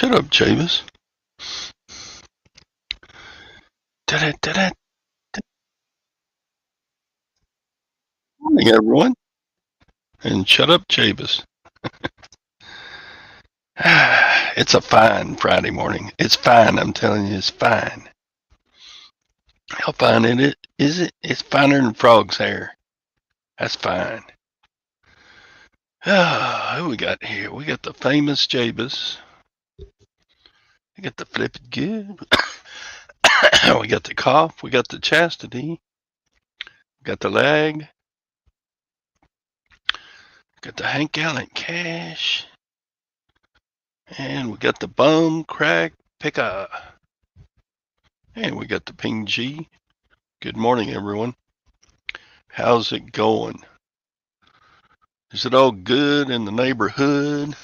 Shut up, Chavis. Da-da-da-da. Morning, everyone. And shut up, Chavis. It's a fine Friday morning. It's fine, I'm telling you, it's fine. How fine is it? It's finer than frog's hair. That's fine. Who we got here? We got the famous Jabez. We got the flippin' good. We got the cough. We got the chastity. We got the lag. Got the Hank Allen cash. And we got the bum crack picker. And we got the ping G. Good morning, everyone. How's it going? Is it all good in the neighborhood?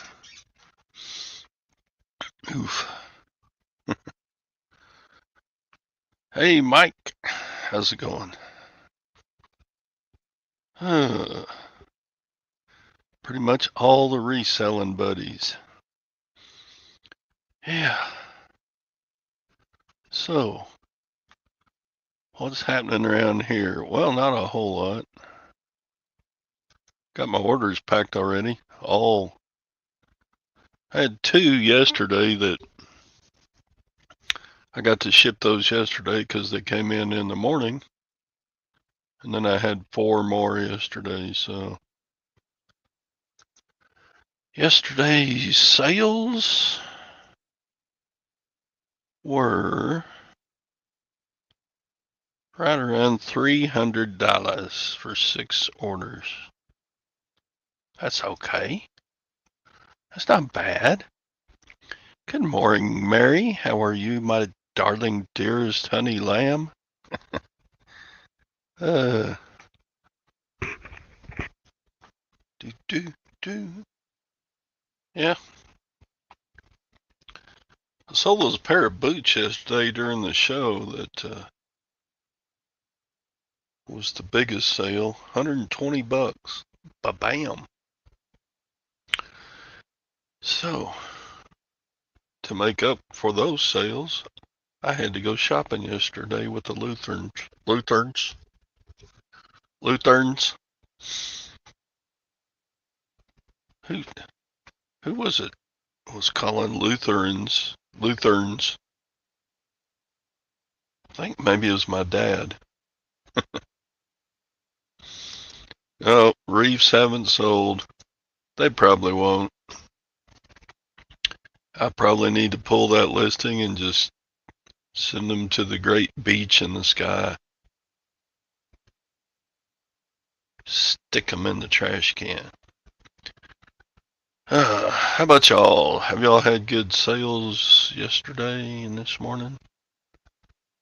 Oof. Hey, Mike. How's it going? Pretty much all the reselling buddies. Yeah. So, what's happening around here? Well, not a whole lot. Got my orders packed already. I had 2 yesterday that I got to ship those yesterday because they came in the morning. And then I had 4 more yesterday, so. Yesterday's sales were right around $300 for 6 orders. That's okay. That's not bad. Good morning, Mary. How are you, my darling, dearest honey lamb? Do, do, do. Yeah. I sold those pair of boots yesterday during the show that was the biggest sale. $120. Ba-bam. So, to make up for those sales, I had to go shopping yesterday with the Lutherans. Who was it? Was calling Lutherans. I think maybe it was my dad. Oh, Reefs haven't sold. They probably won't. I probably need to pull that listing and just send them to the great beach in the sky. Stick them in the trash can. How about y'all? Have y'all had good sales yesterday and this morning?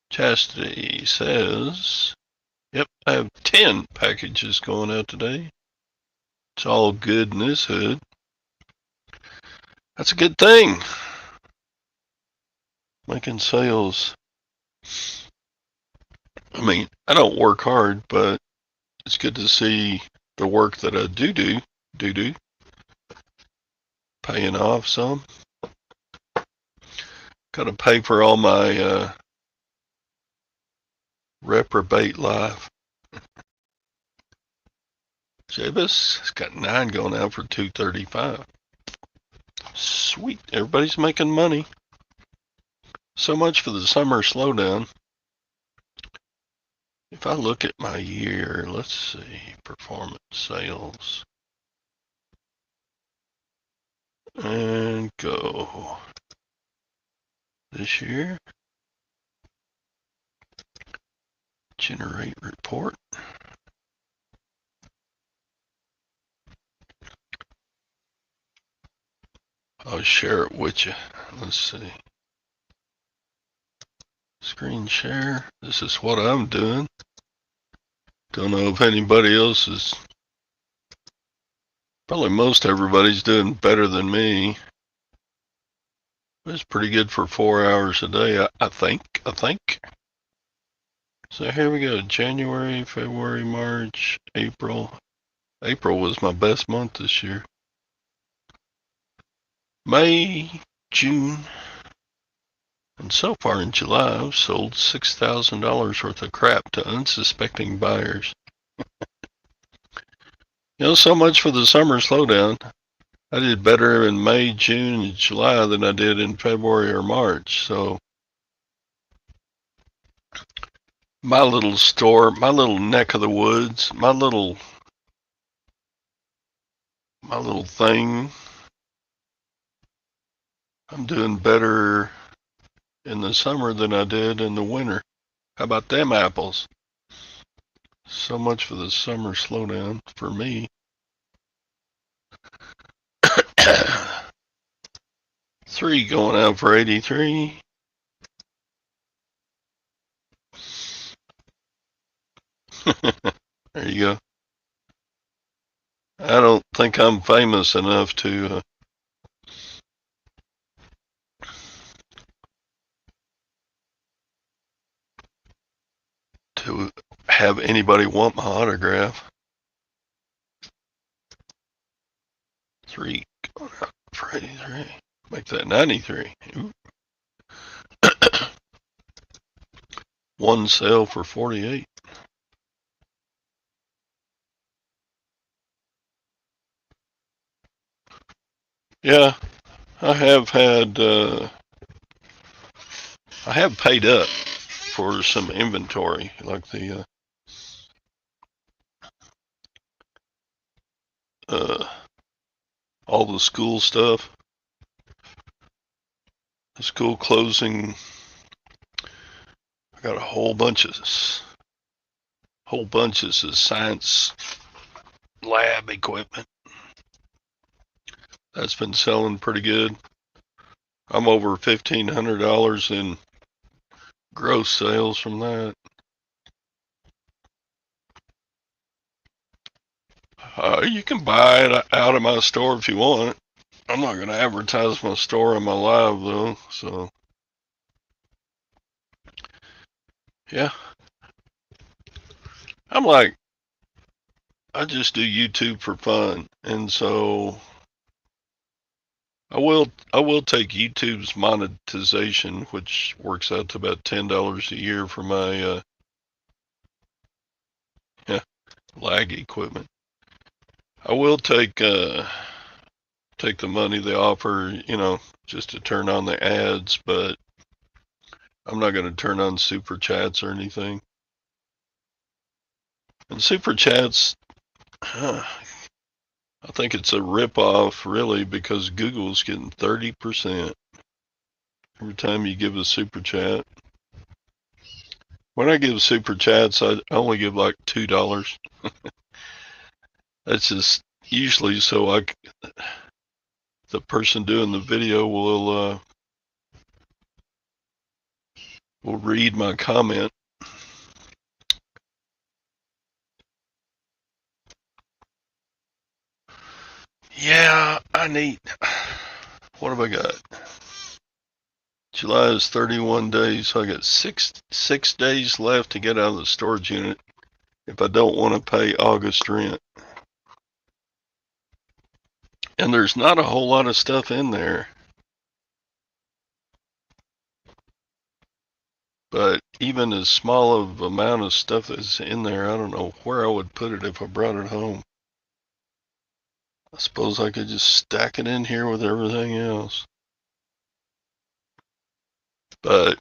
Chastity says, yep, I have 10 packages going out today. It's all good in this hood. That's a good thing. Making sales. I mean, I don't work hard, but it's good to see the work that I do paying off some. Got to pay for all my reprobate life. Jabez has got 9 going out for $235. Sweet, everybody's making money. So much for the summer slowdown. If I look at my year, let's see, performance sales. And go. This year. Generate report. I'll share it with you. Let's see. Screen share. This is what I'm doing. Don't know if anybody else is. Probably most everybody's doing better than me. It's pretty good for 4 hours a day, I think. So here we go. January, February, March, April. April was my best month this year. May, June. And so far in July, I've sold $6,000 worth of crap to unsuspecting buyers. So much for the summer slowdown. I did better in May, June, and July than I did in February or March. So my little store, my little neck of the woods, my little thing, I'm doing better in the summer than I did in the winter. How about them apples? So much for the summer slowdown for me. 3 going out for 83. There you go. I don't think I'm famous enough to have anybody want my autograph. 3 going out for 83. Make that 93. Ooh. 1 sale for 48. Yeah, I have had, I have paid up for some inventory, like the, all the school stuff, the school closing. I got a whole bunch of science lab equipment. That's been selling pretty good. I'm over $1,500 in gross sales from that. You can buy it out of my store if you want. I'm not going to advertise my store on my live though, so yeah. I'm like, I just do YouTube for fun, and so I will take YouTube's monetization, which works out to about $10 a year for my lag equipment. I will take the money they offer, just to turn on the ads, but I'm not going to turn on super chats or anything. And super chats, I think it's a ripoff, really, because Google's getting 30% every time you give a super chat. When I give super chats, I only give like $2. That's just usually so the person doing the video will read my comment. Yeah, I need. What have I got? July is 31 days, so I got six days left to get out of the storage unit if I don't want to pay August rent. And there's not a whole lot of stuff in there. But even as small of amount of stuff that's in there, I don't know where I would put it if I brought it home. I suppose I could just stack it in here with everything else. But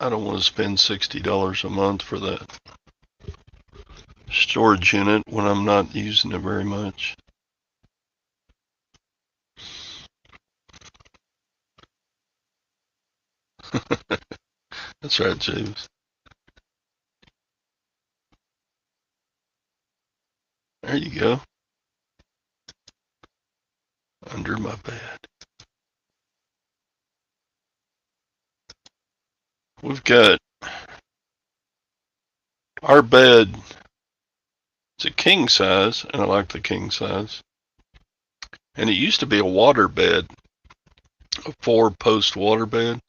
I don't want to spend $60 a month for that storage unit when I'm not using it very much. That's right, James. There you go. Under my bed. We've got our bed. It's a king size, and I like the king size. And it used to be a water bed, a 4-post water bed.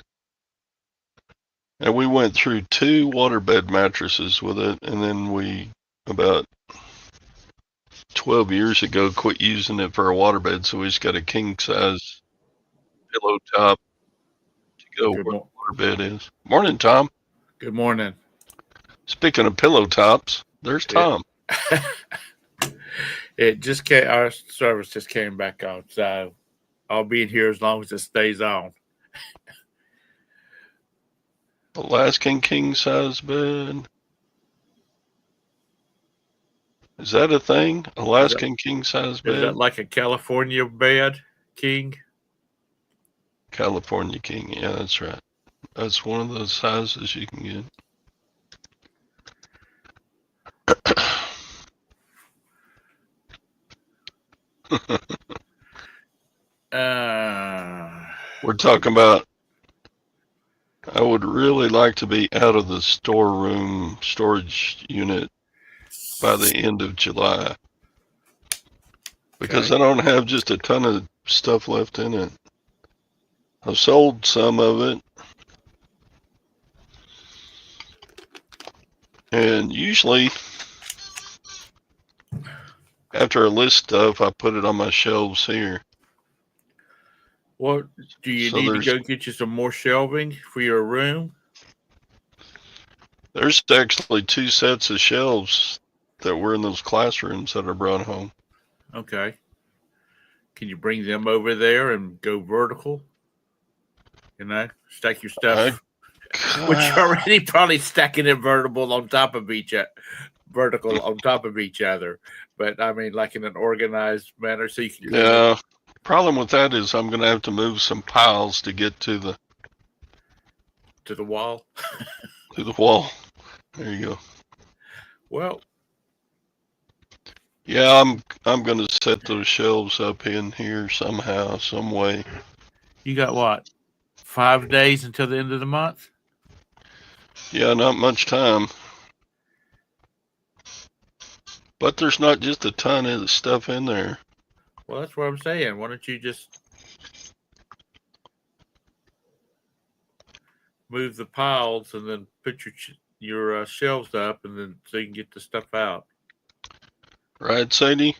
And we went through 2 water bed mattresses with it, and then we, about 12 years ago, quit using it for a water bed, so we just got a king size pillow top go where the water bed is. Morning, Tom. Good morning. Speaking of pillow tops, there's Tom. It just came. Our service just came back on, so I'll be in here as long as it stays on. Alaskan king size bed. Is that a thing? Alaskan king size bed? Is that like a California bed, king? California king. Yeah, that's right. That's one of those sizes you can get. We're talking about, I would really like to be out of the storage unit by the end of July. Because I don't have just a ton of stuff left in it. I've sold some of it. And usually, after I list stuff, I put it on my shelves here. What do you need to go get you some more shelving for your room? There's actually 2 sets of shelves that were in those classrooms that I brought home. Okay. Can you bring them over there and go vertical? You know, stack your stuff, which you're already probably stacking it vertical on top of each other. But I mean, like in an organized manner, so you can. Yeah. Problem with that is I'm going to have to move some piles to get to the wall. To the wall. There you go. Well. Yeah, I'm going to set those shelves up in here somehow, some way. You got what? 5 days until the end of the month? Yeah, not much time. But there's not just a ton of stuff in there. Well, that's what I'm saying. Why don't you just move the piles and then put your shelves up, and then so you can get the stuff out. Right, Sadie?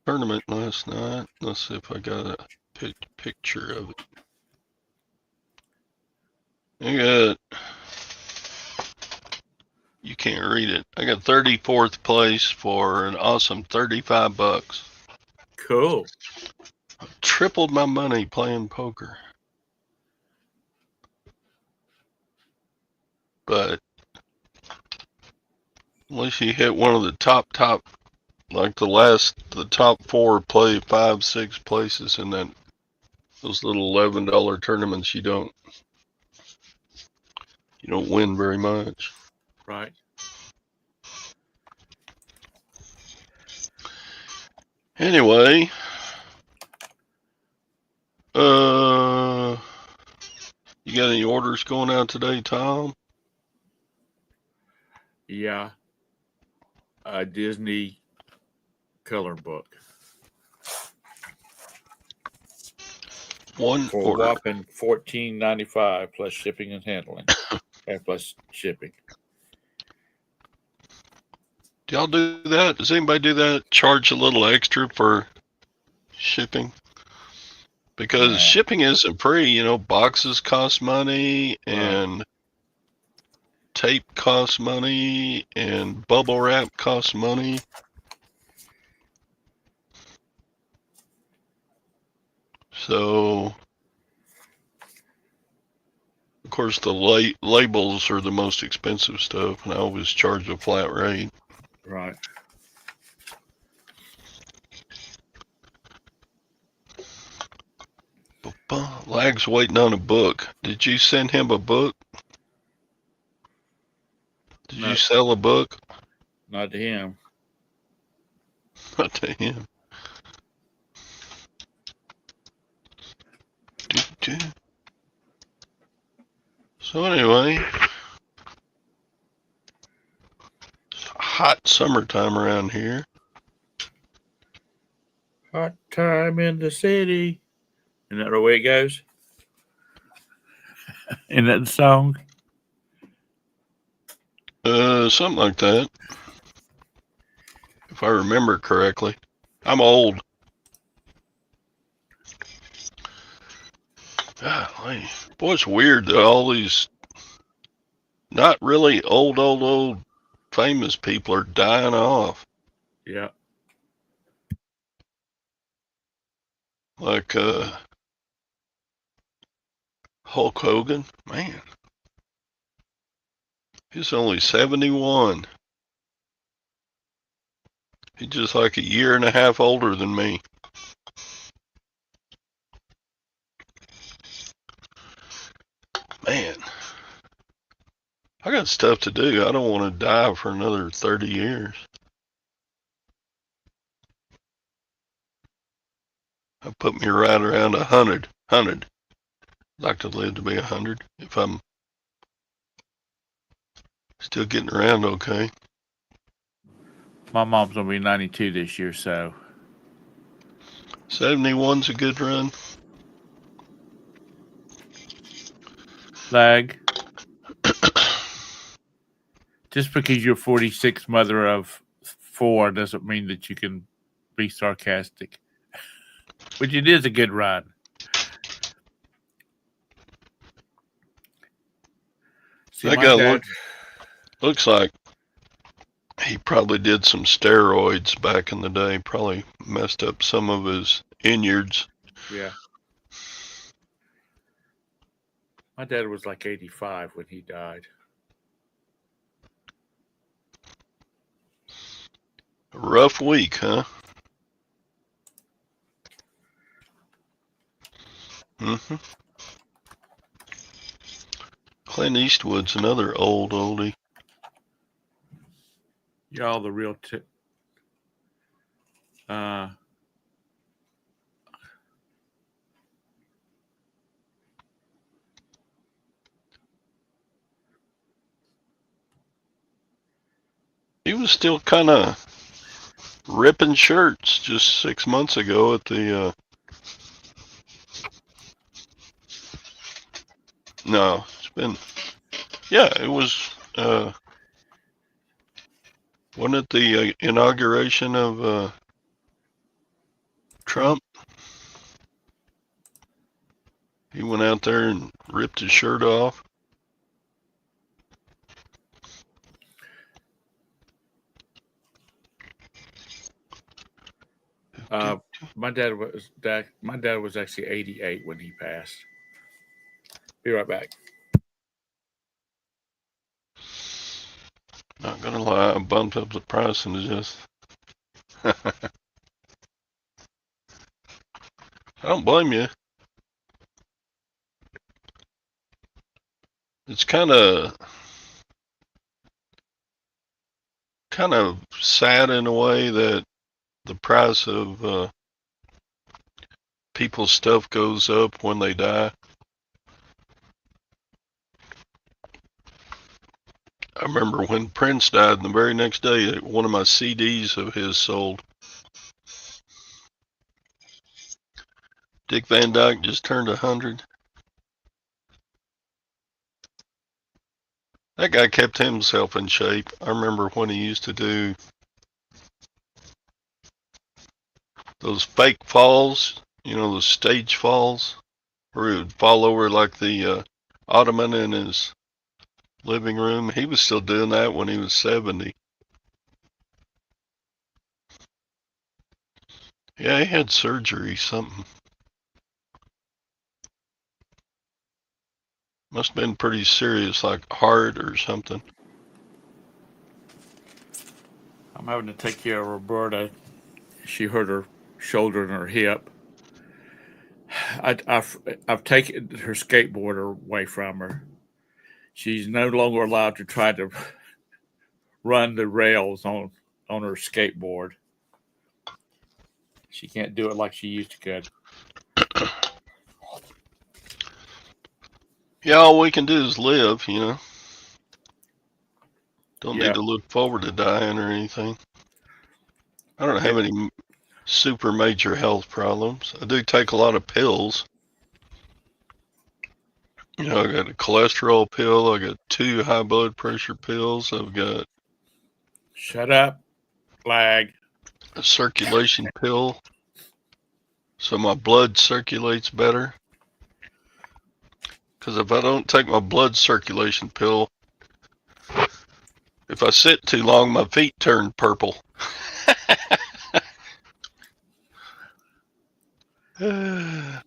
Tournament last night. Let's see if I got a picture of it. You can't read it. I got 34th place for an awesome $35. Cool. I tripled my money playing poker. But unless you hit one of the top, like the top 4 play 5, 6 places in those little $11 tournaments, you don't win very much. Right. Anyway, you got any orders going out today, Tom? Yeah. A Disney color book. One for order. Whopping $14.95 plus shipping and handling, and plus shipping. Do y'all do that? Does anybody do that? Charge a little extra for shipping? Because shipping isn't free. Boxes cost money, and tape costs money, and bubble wrap costs money. So, of course, the labels are the most expensive stuff, and I always charge a flat rate. Right. Lag's waiting on a book. Did you send him a book? Did you sell a book? Not to him. Not to him. So anyway, it's hot summertime around here. Hot time in the city. Isn't that the way it goes? Isn't that the song? Something like that. If I remember correctly. I'm old. Golly. Boy, it's weird that all these not really old famous people are dying off. Yeah. Like Hulk Hogan. Man, he's only 71. He's just like a year and a half older than me. Man, I got stuff to do. I don't want to die for another 30 years. That put me right around 100. I'd like to live to be 100 if I'm still getting around okay. My mom's gonna be 92 this year, so 71's a good run. lag. Just because you're 46 mother of 4 doesn't mean that you can be sarcastic. But it is a good run. See, That guy looks like he probably did some steroids back in the day. Probably messed up some of his innards. Yeah. My dad was like 85 when he died. A rough week, huh? Mm-hmm. Clint Eastwood's another oldie. Y'all the real He was still kind of ripping shirts just 6 months ago at the no, it's been it was wasn't it the inauguration of Trump? He went out there and ripped his shirt off. my dad was actually 88 when he passed. Be right back. Not gonna lie, I bumped up the price and just I don't blame you. It's kind of sad in a way that the price of people's stuff goes up when they die. I remember when Prince died, and the very next day, one of my CDs of his sold. Dick Van Dyke just turned 100. That guy kept himself in shape. I remember when he used to do those fake falls, those stage falls, where he would fall over like the ottoman in his living room. He was still doing that when he was 70. Yeah, he had surgery, something. Must have been pretty serious, like heart or something. I'm having to take care of Roberta. She hurt her shoulder and her hip. I've taken her skateboarder away from her. She's no longer allowed to try to run the rails on her skateboard. She can't do it like she used to could. Yeah, all we can do is live, Don't need to look forward to dying or anything. I don't have any super major health problems. I do take a lot of pills. I got a cholesterol pill. I got 2 high blood pressure pills. I've got Shut up, lag. a circulation pill, so my blood circulates better. Because if I don't take my blood circulation pill, if I sit too long, my feet turn purple. But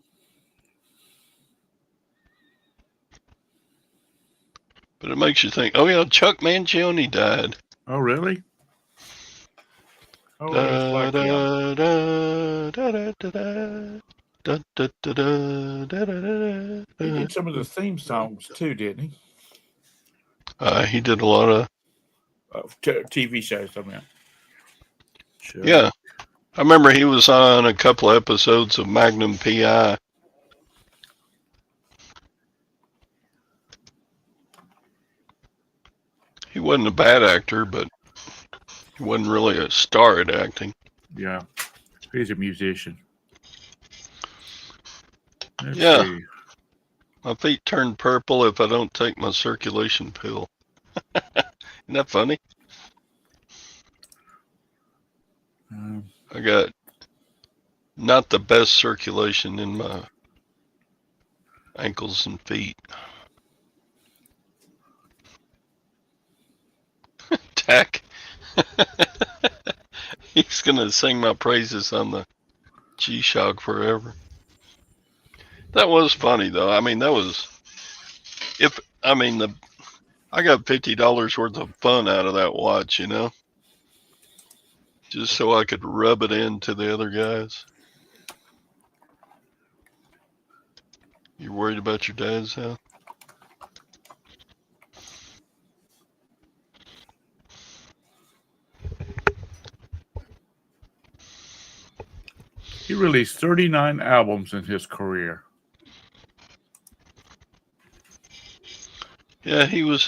it makes you think, oh yeah, Chuck Mangione died. Oh, really? Oh, it's Da, like him. da, da, da, da, da, da. Da, da, da, da, da, da, He da. did some of the theme songs too, didn't he? He did a lot of, TV shows, I mean. Sure. yeah. I remember he was on a couple of episodes of Magnum PI. He wasn't a bad actor, but he wasn't really a star at acting. Yeah. He's a musician. Let's Yeah. see. My feet turn purple if I don't take my circulation pill. Isn't that funny? I got not the best circulation in my ankles and feet. Tack. He's gonna sing my praises on the G-Shock forever. That was funny though. I mean, that was I got $50 worth of fun out of that watch, you know, just so I could rub it into the other guys. You worried about your dad's health? He released 39 albums in his career. Yeah, he was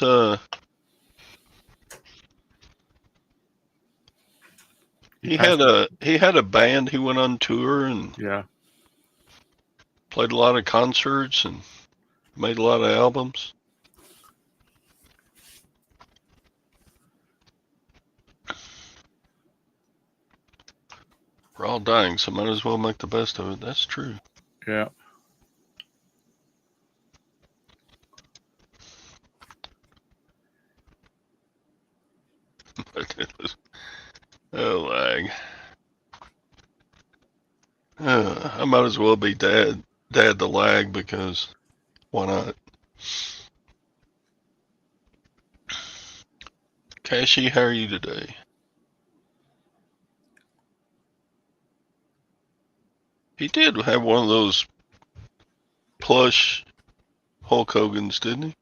he had a band. He went on tour and yeah, played a lot of concerts and made a lot of albums. We're all dying, so might as well make the best of it. That's true. Yeah. Oh, lag. I might as well be dad the lag, because why not? Cashy, how are you today? He did have one of those plush Hulk Hogan's, didn't he?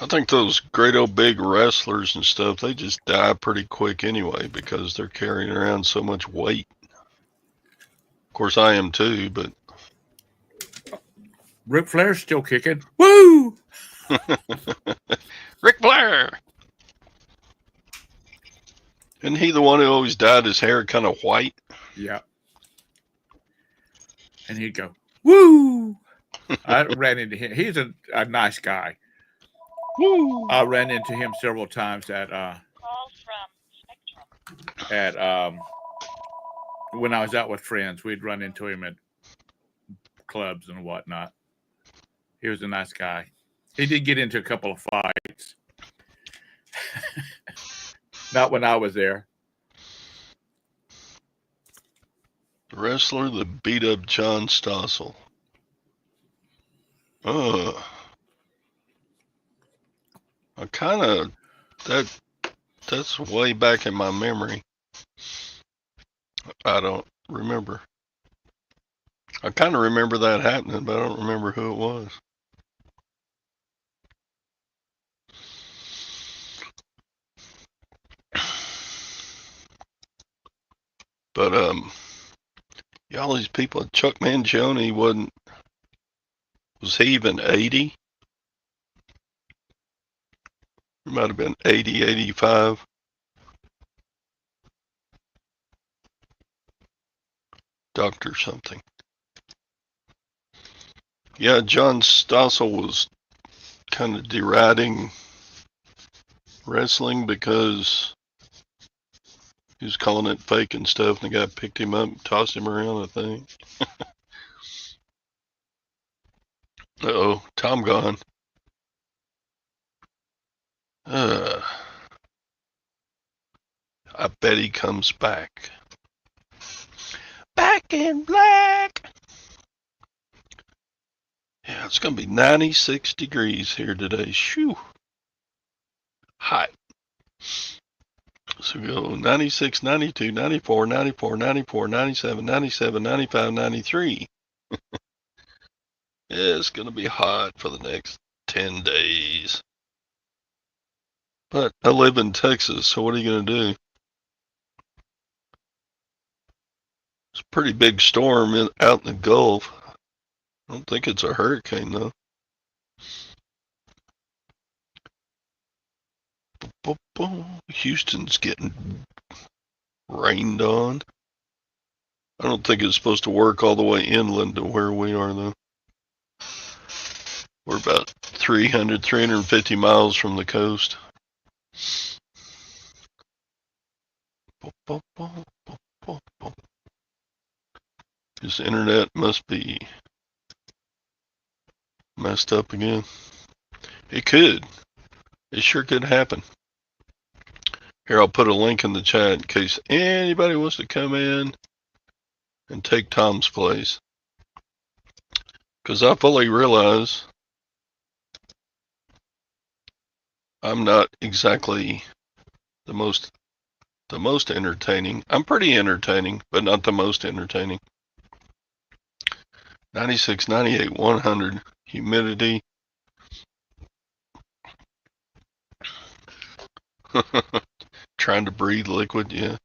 I think those great old big wrestlers and stuff, they just die pretty quick anyway because they're carrying around so much weight. Of course, I am too, but Ric Flair's still kicking. Woo! Ric Flair! Isn't he the one who always dyed his hair kind of white? Yeah. And he'd go, woo! I ran into him. He's a nice guy. Woo! I ran into him several times at when I was out with friends. We'd run into him at clubs and whatnot. He was a nice guy. He did get into a couple of fights. Not when I was there. The wrestler that beat up John Stossel. I kind of, that's way back in my memory. I don't remember. I kind of remember that happening, but I don't remember who it was. But yeah, all these people. Chuck Mangione was he even 80? He might have been 80, 85. Doctor something. Yeah, John Stossel was kind of deriding wrestling because He was calling it fake and stuff, and the guy picked him up and tossed him around, I think. Uh-oh, Tom gone. I bet he comes back. Back in black. Yeah, it's going to be 96 degrees here today. Shoo. Hot. So we go 96, 92, 94, 94, 94, 97, 97, 95, 93. Yeah, it's going to be hot for the next 10 days. But I live in Texas, so what are you going to do? It's a pretty big storm out in the Gulf. I don't think it's a hurricane, though. Houston's getting rained on. I don't think it's supposed to work all the way inland to where we are, though. We're about 350 miles from the coast. This internet must be messed up again. It could. It sure could happen. Here, I'll put a link in the chat in case anybody wants to come in and take Tom's place. Because I fully realize I'm not exactly the most entertaining. I'm pretty entertaining, but not the most entertaining. 96, 98, 100 humidity. Trying to breathe liquid, yeah.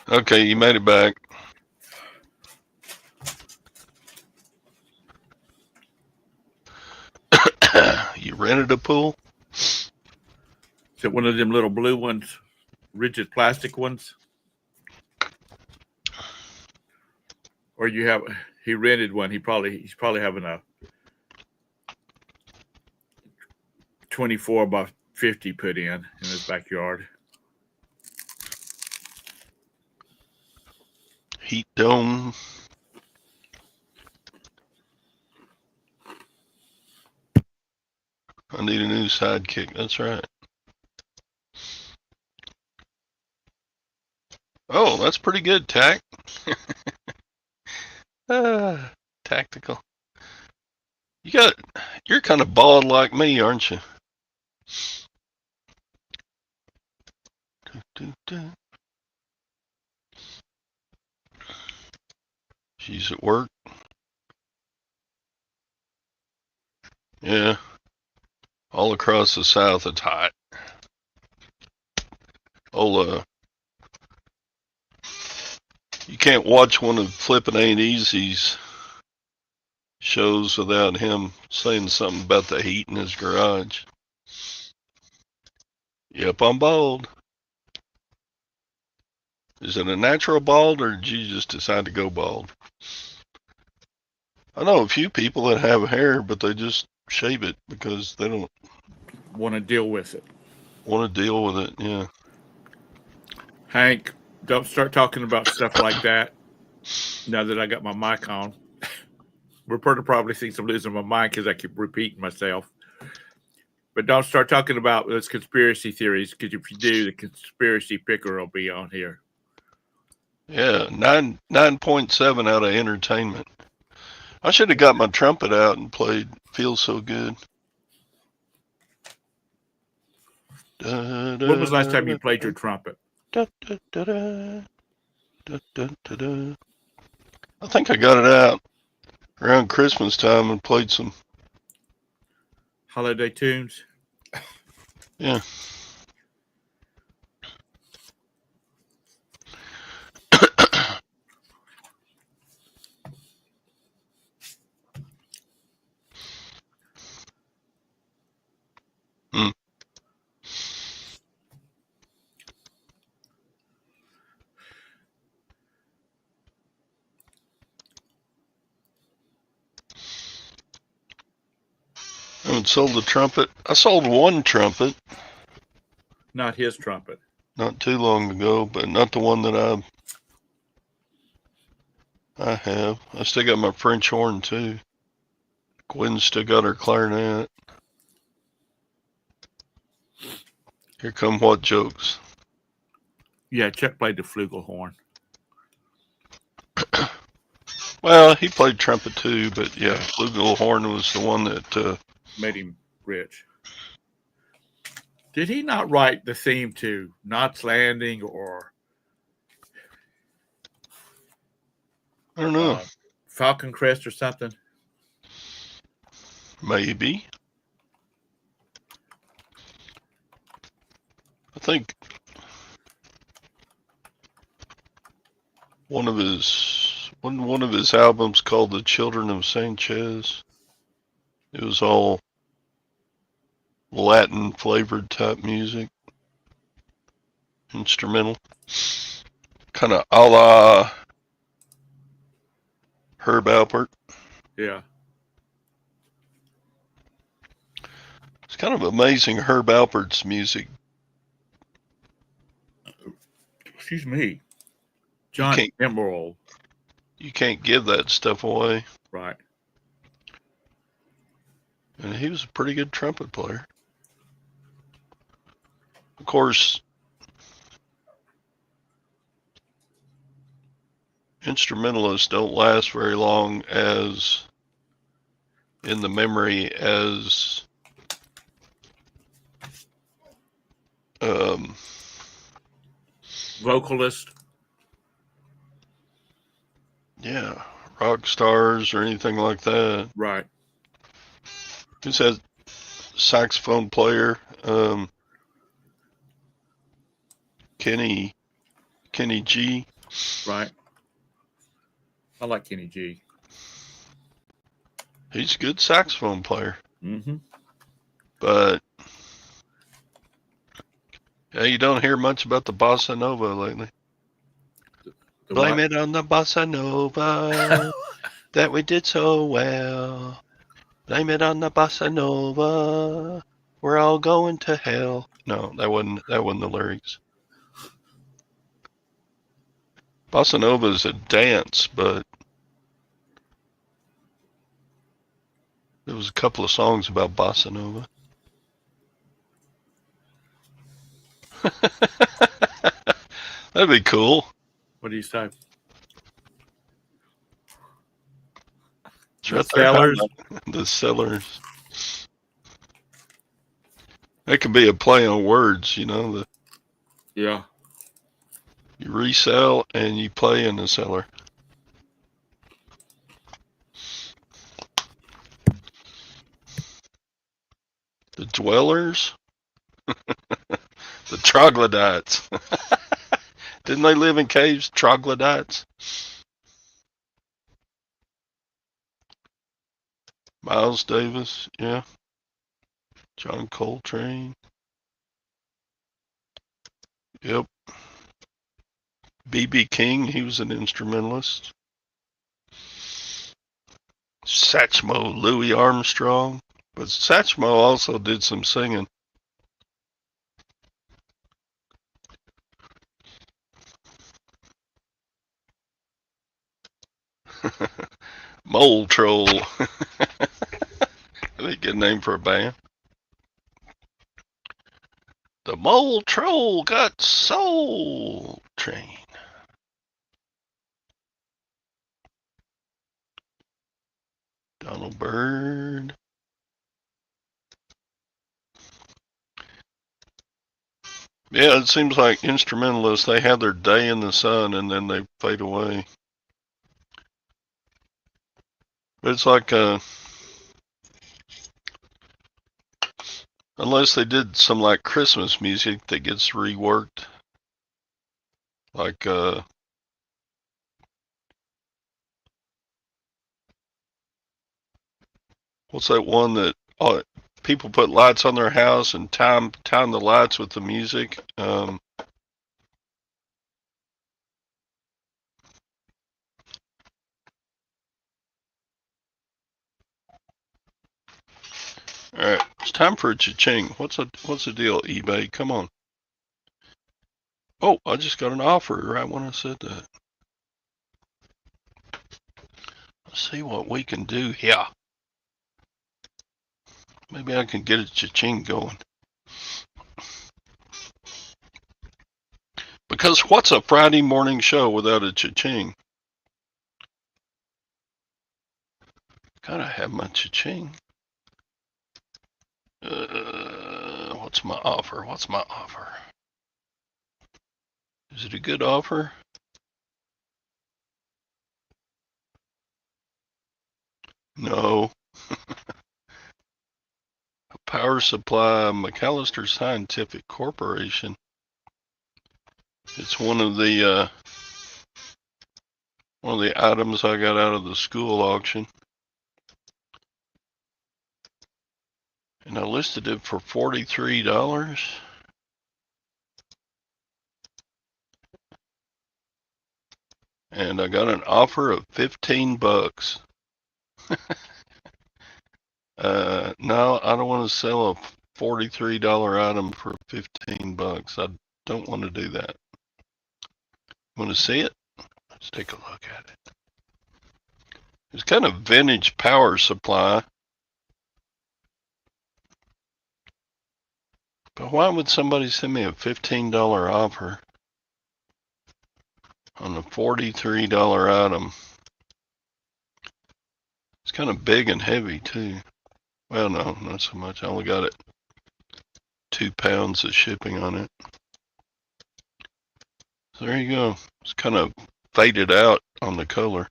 Okay, you made it back. You rented a pool? Is it one of them little blue ones, rigid plastic ones? Or he rented one. He's probably having a 24 by 50 put in his backyard. Heat dome. I need a new sidekick. That's right. Oh, that's pretty good, Tack. Tactical. You're kind of bald like me, aren't you? She's at work. Yeah. All across the South, it's hot. You can't watch one of Flippin' Ain't Easy's shows without him saying something about the heat in his garage. Yep, I'm bald. Is it a natural bald, or did you just decide to go bald? I know a few people that have hair, but they just shave it because they don't want to deal with it. Want to deal with it, yeah. Hank, don't start talking about stuff like that now that I got my mic on. Roberta probably thinks I'm losing my mind because I keep repeating myself. But don't start talking about those conspiracy theories, because if you do, the conspiracy picker will be on here. Yeah, 9.7 out of entertainment. I should have got my trumpet out and played Feels So Good. When was the last time you played your trumpet? I think I got it out around Christmas time and played some holiday tunes. Yeah. I haven't sold the trumpet. I sold one trumpet. Not his trumpet. not too long ago, but not the one that I have. I still got my French horn too. Gwen still got her clarinet. Here come what jokes. Yeah, Chuck played the flugelhorn. Well, he played trumpet too, but yeah, flugelhorn was the one that made him rich. Did he not write the theme to Knots Landing or I don't know. Falcon Crest or something? Maybe. I think one of his albums called The Children of Sanchez. It was all Latin flavored type music. Instrumental. Kind of a la Herb Alpert. Yeah. It's kind of amazing Herb Alpert's music. Excuse me. John Emerald. You can't give that stuff away. Right. And he was a pretty good trumpet player. Of course, instrumentalists don't last very long as in the memory as vocalist. Yeah, rock stars or anything like that. Right. Who's that saxophone player? Kenny G. Right. I like Kenny G. He's a good saxophone player. Mm-hmm. But yeah, you don't hear much about the bossa nova lately. Blame it on the bossa nova that we did so well. Blame it on the bossa nova. We're all going to hell. No, that wasn't the lyrics. Bossa nova is a dance, but there was a couple of songs about bossa nova. That'd be cool. What do you say? It's right there. Sellers. The Sellers. That could be a play on words, you know. Yeah. You resell and you play in the cellar. The Dwellers? The Troglodytes. Didn't they live in caves? Troglodytes? Miles Davis, yeah. John Coltrane. Yep. B.B. King, he was an instrumentalist. Satchmo Louis Armstrong. But Satchmo also did some singing. Mole Troll. That'd be a good name for a band. The Mole Troll got Soul Train. Donald Byrd. Yeah, it seems like instrumentalists, they have their day in the sun and then they fade away. But it's like, unless they did some like Christmas music that gets reworked. Like, what's that one that people put lights on their house and time the lights with the music? All right, it's time for a cha-ching. What's the deal, eBay? Come on. Oh, I just got an offer right when I said that. Let's see what we can do here. Maybe I can get a cha-ching going. Because what's a Friday morning show without a cha-ching? Gotta have my cha-ching. What's my offer? What's my offer? Is it a good offer? No. Power Supply McAllister Scientific Corporation. It's one of the items I got out of the school auction. And I listed it for $43. And I got an offer of $15. No, I don't want to sell a $43 item for $15. I don't want to do that. Want to see it? Let's take a look at it. It's kind of vintage power supply. But why would somebody send me a $15 offer on a $43 item? It's kind of big and heavy too. Well, no, not so much. I only got it 2 pounds of shipping on it. So there you go. It's kind of faded out on the color.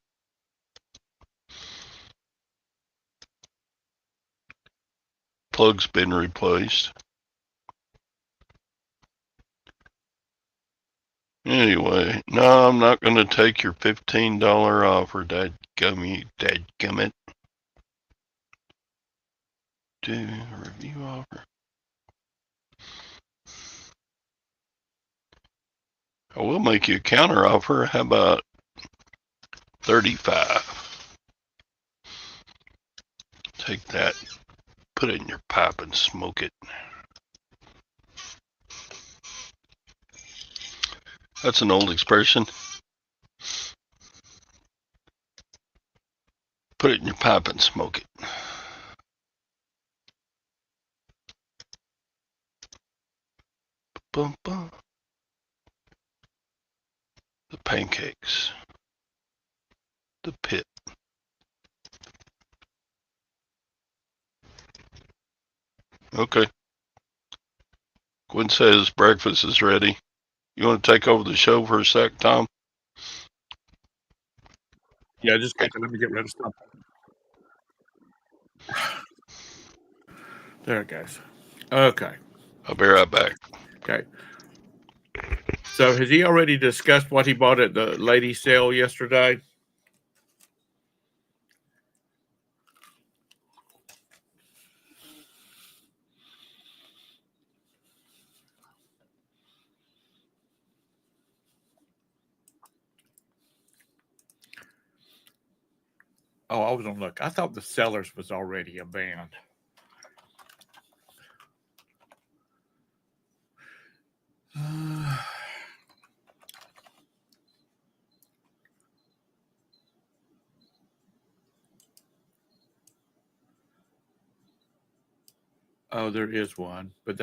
Plug's been replaced. Anyway, no, I'm not going to take your $15 offer, dadgummit. Do review offer. I will make you a counter offer. How about 35? Take that, put it in your pipe and smoke it. That's an old expression. Put it in your pipe and smoke it. Bum, bum. The pancakes. The pit. Okay. Gwen says breakfast is ready. You want to take over the show for a sec, Tom? Yeah, just let me get rid of stuff. There it goes. Okay. I'll be right back. Okay. So has he already discussed what he bought at the lady sale yesterday? Oh, I was on look. I thought the Sellers was already a band. Oh, there is one, but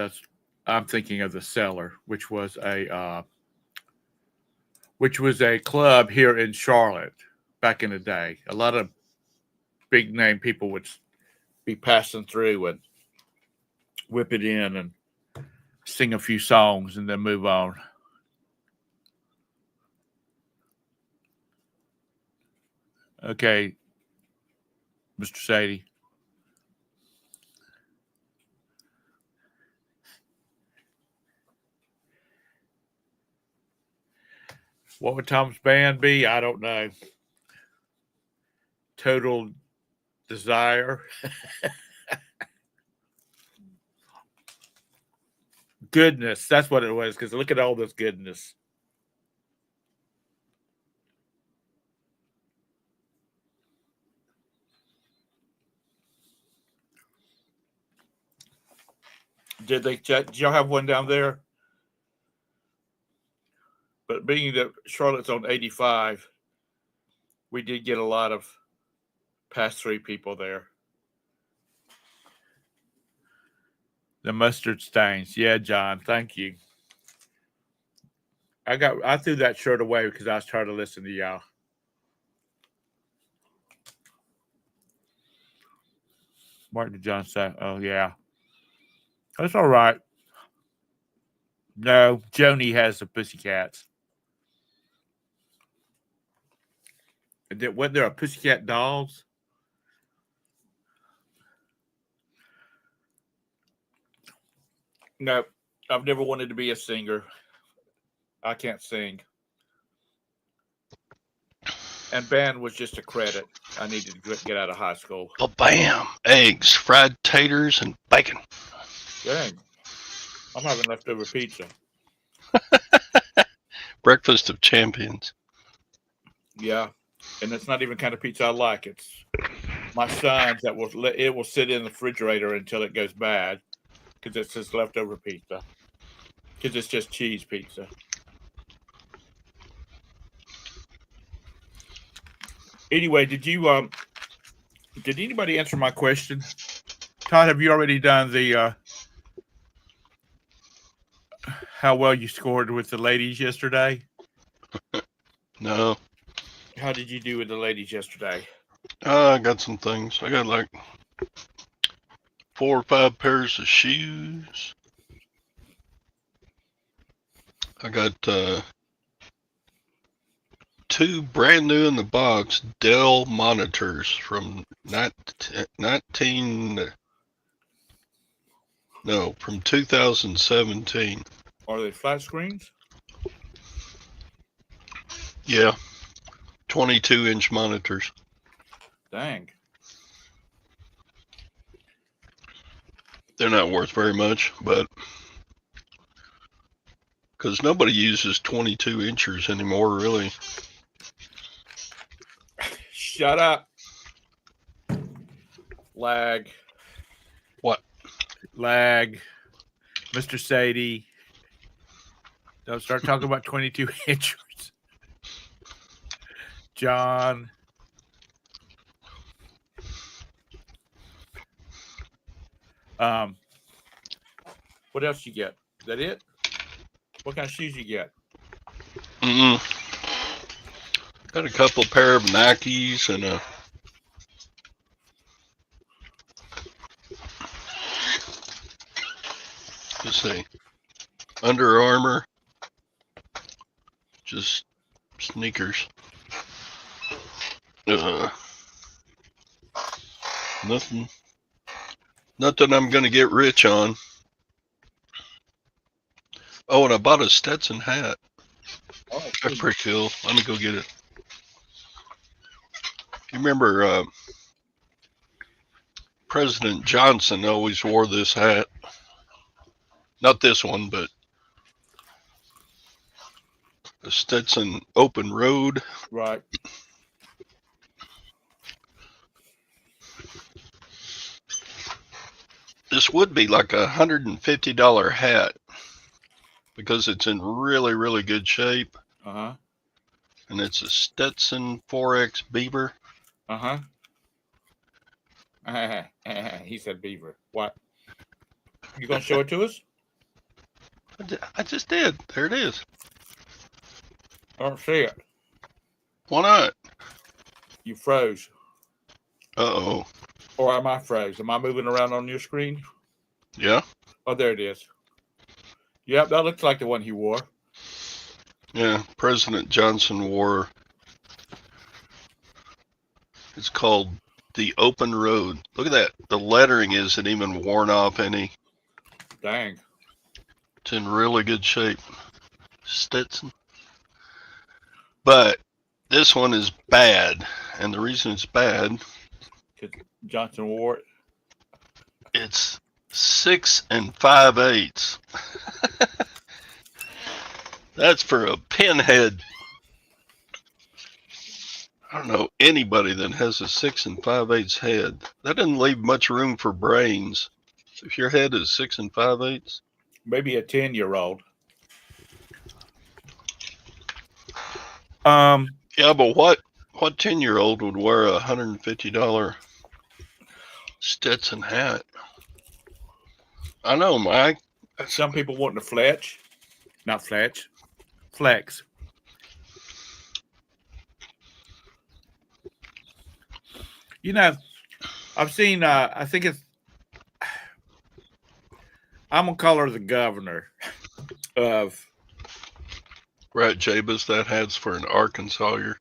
I'm thinking of the Cellar, which was a club here in Charlotte back in the day. A lot of big name people would be passing through and whip it in and sing a few songs and then move on. Okay, Mr. Sadie. What would Tom's band be? I don't know. Total Desire. Goodness. That's what it was. Because look at all this goodness. Did y'all have one down there? being that Charlotte's on 85, we did get a lot of pass-through people there. The mustard stains. Yeah, John, thank you. I threw that shirt away because I was trying to listen to y'all. Martin John said, "Oh yeah, that's all right." No, Joni has the Pussycats. Wasn't there a Pussycat Dolls? No, I've never wanted to be a singer. I can't sing. And band was just a credit. I needed to get out of high school. Oh, bam! Eggs, fried taters, and bacon. Dang. I'm having leftover pizza. Breakfast of champions. Yeah. And it's not even kind of pizza I like. It's my son's that will sit in the refrigerator until it goes bad because it's just leftover pizza. Because it's just cheese pizza. Anyway, did anybody answer my question? Todd, have you already done the how well you scored with the ladies yesterday? No. How did you do with the ladies yesterday? I got some things. I got like 4 or 5 pairs of shoes. I got 2 brand new in the box Dell monitors from from 2017. Are they flat screens? Yeah, 22-inch monitors. Dang. They're not worth very much, but because nobody uses 22 inches anymore, really. Shut up. Lag. What? Lag. Mr. Sadie. Don't start talking about 22 inches. John. What else you get? Is that it? What kind of shoes you get? Got a couple pair of Nikes and a let's see, Under Armour, just sneakers. Nothing I'm gonna get rich on. Oh, and I bought a Stetson hat. Oh, that's pretty cool. Let me go get it. You remember President Johnson always wore this hat. Not this one, but the Stetson Open Road. Right. This would be like $150 hat because it's in really, really good shape. Uh-huh. And it's a Stetson 4X Beaver. Uh-huh. He said beaver. What? You gonna show it to us? I just did. There it is. I don't see it. Why not? You froze. Uh-oh. Or am I froze? Am I moving around on your screen? Yeah. Oh, there it is. Yep, that looks like the one he wore. Yeah, President Johnson wore. It's called the Open Road. Look at that. The lettering isn't even worn off any. Dang. It's in really good shape. Stetson. But this one is bad. And the reason it's bad, because Johnson wore it. It's 6 5/8. That's for a pinhead. I don't know anybody that has a 6 5/8 head. That doesn't leave much room for brains. If your head is 6 5/8. Maybe a 10-year-old. Yeah, but what 10-year-old would wear a $150 Stetson hat? I know, Mike. Some people want to flex. You know, I've seen. I think it's. I'm gonna call her the governor of. Right, Jabez, that hat's for an Arkansas.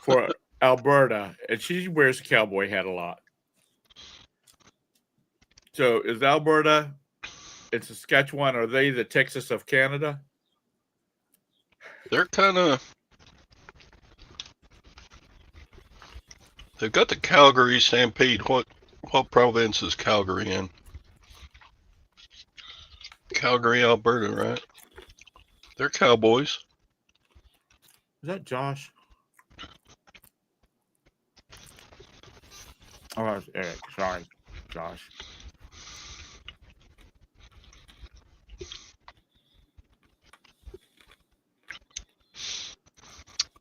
For Alberta, and she wears a cowboy hat a lot. So is Alberta and Saskatchewan, are they the Texas of Canada? They're kind of. They've got the Calgary Stampede. What province is Calgary in? Calgary, Alberta, right? They're cowboys. Is that Josh? Oh, that's Eric. Sorry, Josh.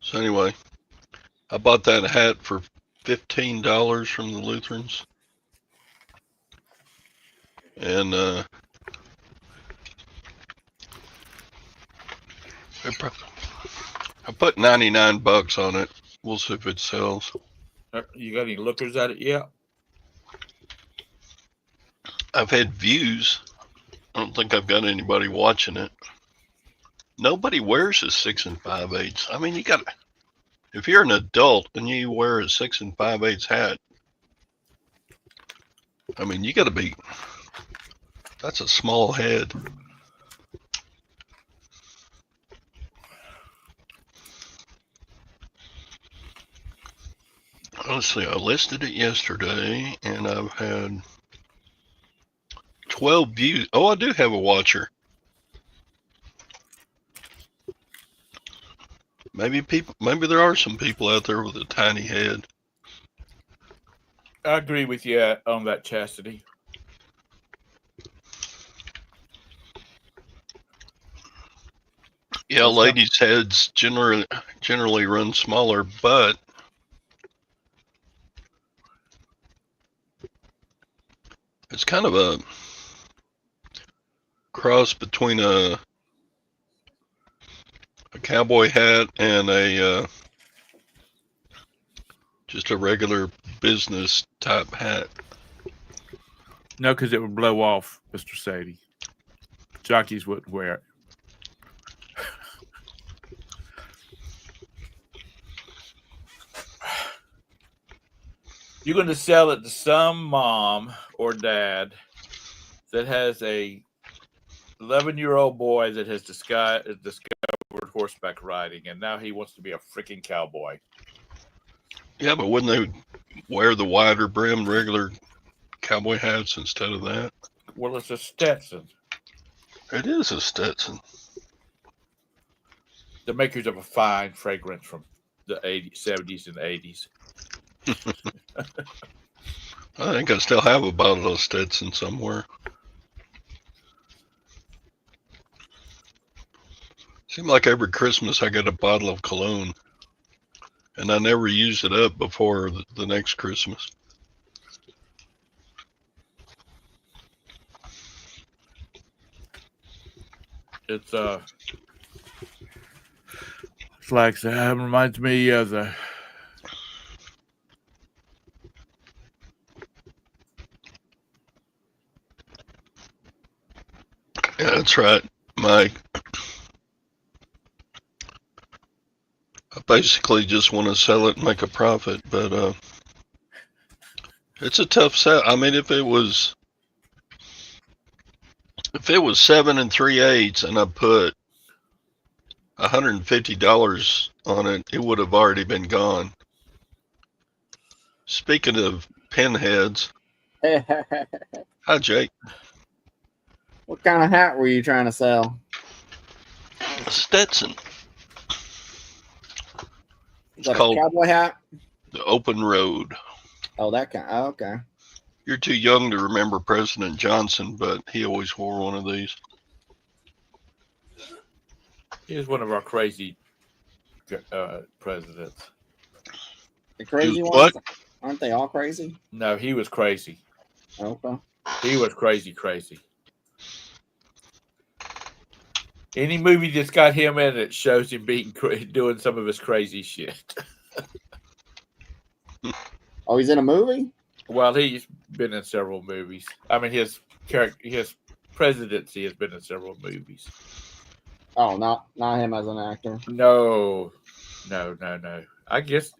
So anyway, I bought that hat for $15 from the Lutherans. And I put $99 on it. We'll see if it sells. You got any lookers at it yet? I've had views. I don't think I've got anybody watching it. Nobody wears a 6 5/8. I mean, if you're an adult and you wear a 6 5/8 hat, I mean, you got to be. That's a small head. Honestly, I listed it yesterday, and I've had 12 views. Oh, I do have a watcher. Maybe there are some people out there with a tiny head. I agree with you on that, Chastity. Yeah, ladies' heads generally run smaller, but it's kind of a cross between a cowboy hat and just a regular business type hat. No, because it would blow off, Mr. Sadie. Jockeys wouldn't wear it. You're going to sell it to some mom or dad that has a 11-year-old boy that has discovered horseback riding, and now he wants to be a freaking cowboy. Yeah, but wouldn't they wear the wider brimmed regular cowboy hats instead of that? Well, it's a Stetson. It is a Stetson. The makers of a fine fragrance from the 70s and 80s. I think I still have a bottle of Stetson somewhere. Seems like every Christmas I get a bottle of cologne, and I never use it up before the next Christmas. It's like that reminds me of the. Yeah, that's right, Mike. I basically just want to sell it and make a profit, but it's a tough sell. I mean, if it was 7 3/8 and I put $150 on it, it would have already been gone. Speaking of pinheads, hi Jake. What kind of hat were you trying to sell? A Stetson. Is that a cowboy hat? The Open Road. Oh, that kind. Oh, okay. You're too young to remember President Johnson, but he always wore one of these. He's one of our crazy presidents. The crazy Do ones? what? Aren't they all crazy? No, he was crazy. Okay. He was crazy. Any movie that's got him in it shows him doing some of his crazy shit. Oh, he's in a movie? Well, he's been in several movies. I mean, his presidency has been in several movies. Oh, not him as an actor. No. I guess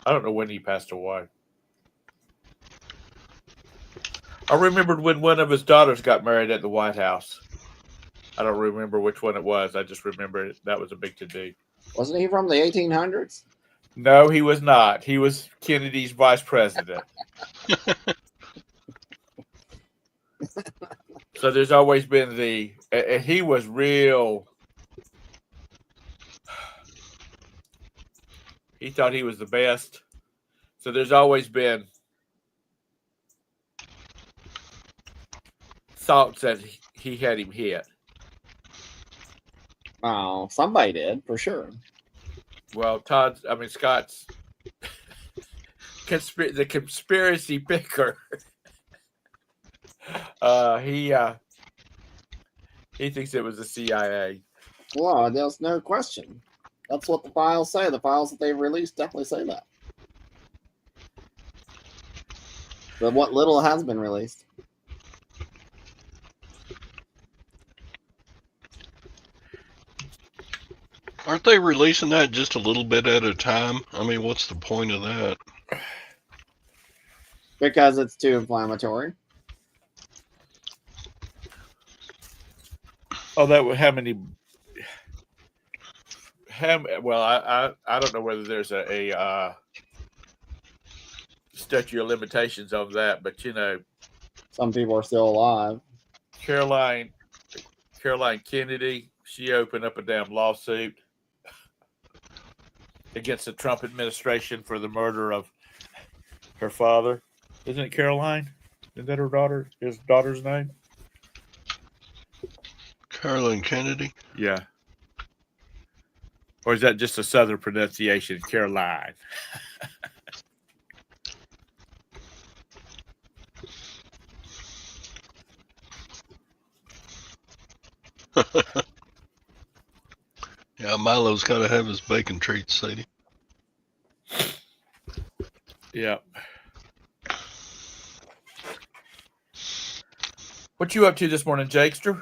I don't know when he passed away. I remembered when one of his daughters got married at the White House. I don't remember which one it was. I just remember that was a big to-do. Wasn't he from the 1800s? No, he was not. He was Kennedy's vice president. So there's always been and he was real. He thought he was the best. So there's always been thoughts that he had him hit. Oh, somebody did, for sure. Well, Scott's the conspiracy picker. He thinks it was the CIA. Well, there's no question. That's what the files say. The files that they've released definitely say that. But what little has been released. Aren't they releasing that just a little bit at a time? I mean, what's the point of that? Because it's too inflammatory. Oh, that would how many? Well, I don't know whether there's a statute of limitations on that, but Some people are still alive. Caroline Kennedy, she opened up a damn lawsuit against the Trump administration for the murder of her father. Isn't it Caroline? Is that her daughter? His daughter's name? Caroline Kennedy? Yeah. Or is that just a southern pronunciation? Caroline. Yeah, Milo's got to have his bacon treats, Sadie. Yeah. What you up to this morning, Jakester?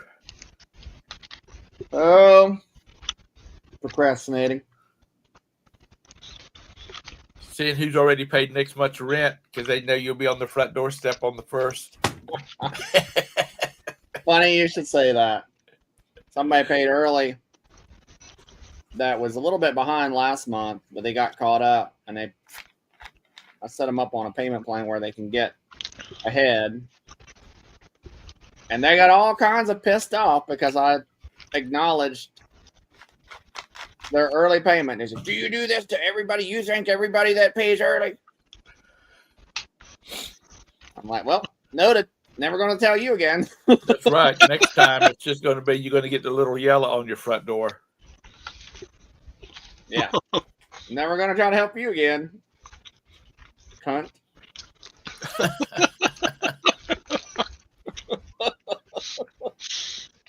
Procrastinating. Seeing who's already paid next month's rent because they know you'll be on the front doorstep on the 1st. Funny you should say that. Somebody paid early that was a little bit behind last month, but they got caught up, and I set them up on a payment plan where they can get ahead. And they got all kinds of pissed off because I acknowledged their early payment. They said, "Do you do this to everybody? You think everybody that pays early?" I'm like, "Well, noted. Never going to tell you again." That's right. Next time, it's just going to be you're going to get the little yellow on your front door. Yeah. Never going to try to help you again, cunt.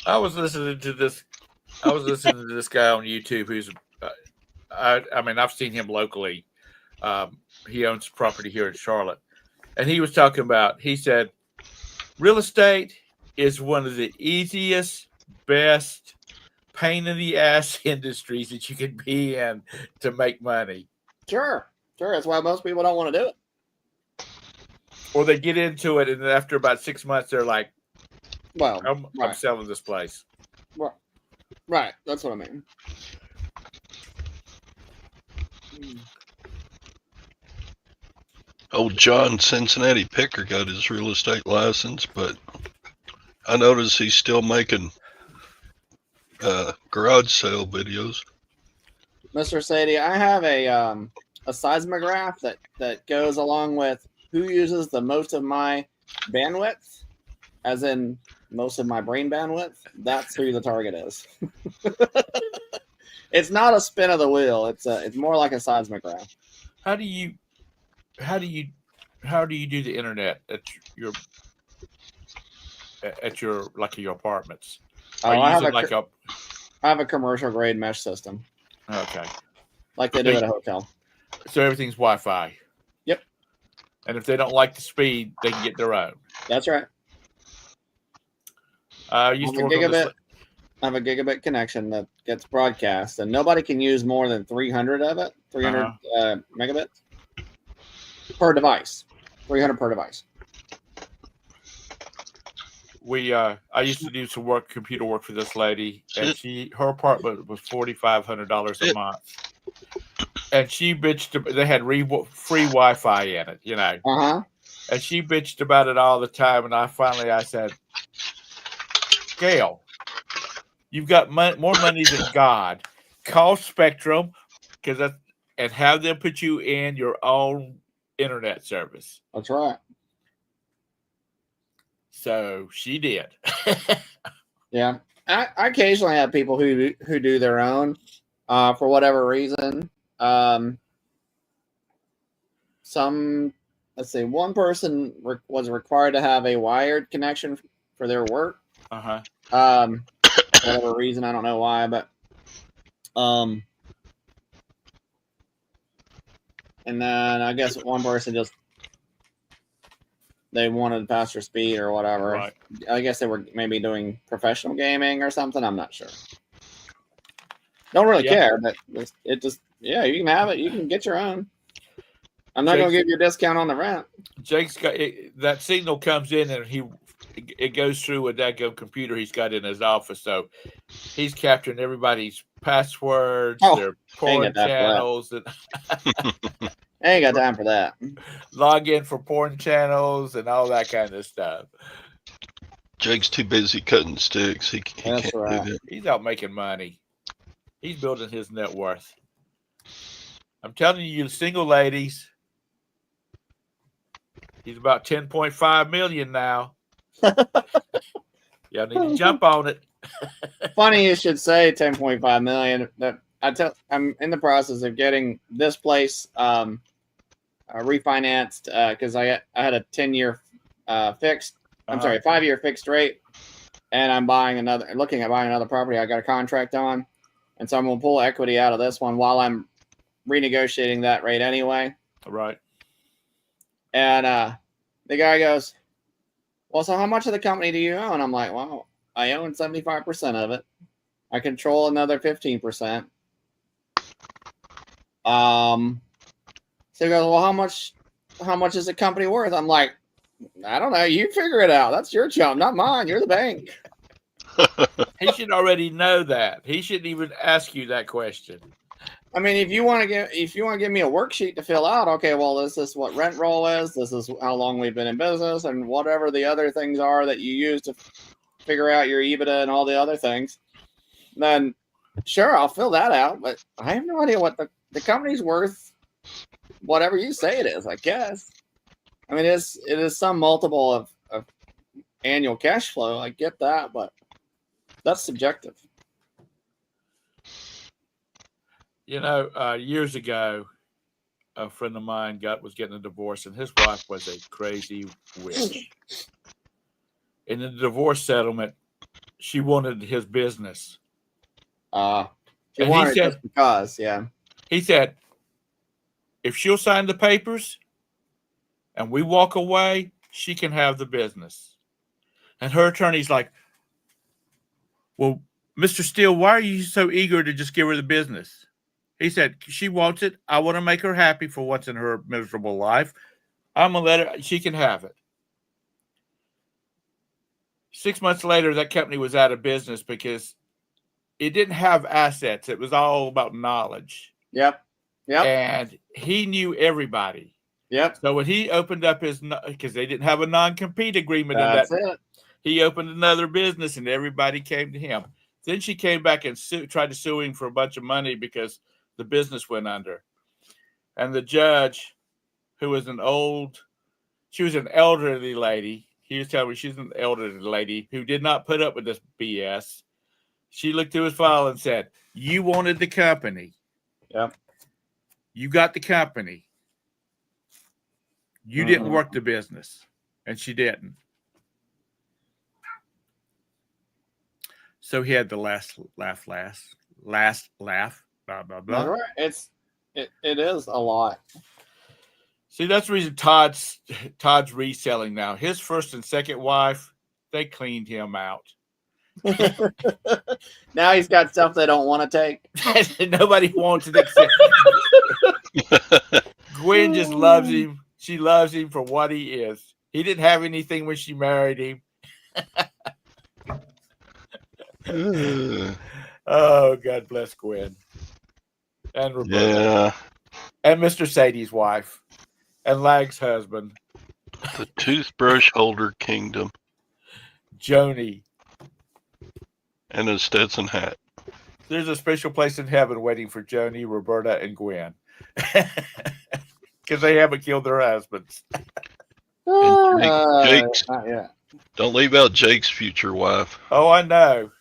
I was listening to this guy on YouTube who's, I mean, I've seen him locally. He owns property here in Charlotte. And he was talking about, he said, real estate is one of the easiest, best, pain in the ass industries that you can be in to make money. Sure. That's why most people don't want to do it. Or they get into it, and then after about 6 months, they're like, well, I'm selling this place. Right. That's what I mean. Old John Cincinnati Picker got his real estate license, but I notice he's still making garage sale videos. Mr. Sadie, I have a seismograph that goes along with who uses the most of my bandwidth, as in most of my brain bandwidth. That's who the target is. It's not a spin of the wheel. It's more like a seismograph. How do you do the internet at your your apartments? Are you using I have a commercial grade mesh system. Okay. Like they do at a hotel. So everything's Wi-Fi. Yep. And if they don't like the speed, they can get their own. That's right. I used to work on this. I have a gigabit connection that gets broadcast, and nobody can use more than 300 of it, 300 megabits per device, 300 per device. I used to do some computer work for this lady, and her apartment was $4,500 a month, and she bitched. They had free Wi-Fi in it, you know. And she bitched about it all the time, and I said, Gail, you've got more money than God. Call Spectrum, and have them put you in your own internet service. That's right. So she did. Yeah, I occasionally have people who do their own for whatever reason. One person was required to have a wired connection for their work. Whatever reason, I don't know why, but and then I guess one person they wanted faster speed or whatever. Right. I guess they were maybe doing professional gaming or something. I'm not sure. Don't really care, but you can have it. You can get your own. I'm not going to give you a discount on the rent. Jake's got that signal comes in and it goes through a daggone computer he's got in his office. So he's capturing everybody's passwords, their porn channels. I ain't got time for that. Log in for porn channels and all that kind of stuff. Jake's too busy cutting sticks. He can't do that. He's out making money. He's building his net worth. I'm telling you, single ladies, he's about 10.5 million now. Y'all need to jump on it. Funny you should say 10.5 million. I'm in the process of getting this place refinanced because I had a 10-year fixed. I'm sorry, 5-year fixed rate, and I'm looking at buying another property. I got a contract on, and so I'm gonna pull equity out of this one while I'm renegotiating that rate anyway. Right. And the guy goes, "Well, so how much of the company do you own?" I'm like, "Well, I own 75% of it. I control another 15%." So he goes, "Well, how much is the company worth?" I'm like, "I don't know. You figure it out. That's your job, not mine. You're the bank." He should already know that. He shouldn't even ask you that question. I mean, if you want to give me a worksheet to fill out, okay, well, this is what rent roll is. This is how long we've been in business, and whatever the other things are that you use to figure out your EBITDA and all the other things. Then, sure, I'll fill that out. But I have no idea what the company's worth. Whatever you say it is, I guess. I mean, it is some multiple of annual cash flow. I get that, but that's subjective. You know, years ago, a friend of mine was getting a divorce, and his wife was a crazy witch. In the divorce settlement, she wanted his business. She wanted it just because, yeah. He said, if she'll sign the papers and we walk away, she can have the business. And her attorney's like, well, Mr. Steele, why are you so eager to just give her the business? He said, she wants it. I want to make her happy for once in her miserable life. I'm going to let her, she can have it. 6 months later, that company was out of business because it didn't have assets. It was all about knowledge. Yep. And he knew everybody. Yep. So when he opened up because they didn't have a non-compete agreement That's in that, it. He opened another business and everybody came to him. Then she came back and tried to sue him for a bunch of money because the business went under. And the judge, who was she was an elderly lady. He was telling me she's an elderly lady who did not put up with this BS. She looked through his file and said, You wanted the company. Yep. You got the company. You didn't work the business, and she didn't. So he had the last laugh. Blah blah blah. It is a lot. See, that's the reason Todd's reselling now. His first and second wife, they cleaned him out. Now he's got stuff they don't want to take. Nobody wants to accept. Gwen just loves him. She loves him for what he is. He didn't have anything when she married him. Oh, God bless Gwen. And Roberta. Yeah. And Mr. Sadie's wife. And Lag's husband. The toothbrush holder kingdom. Joni. And a Stetson hat. There's a special place in heaven waiting for Joni, Roberta, and Gwen. Because they haven't killed their husbands. Jake's. Don't leave out Jake's future wife. Oh, I know.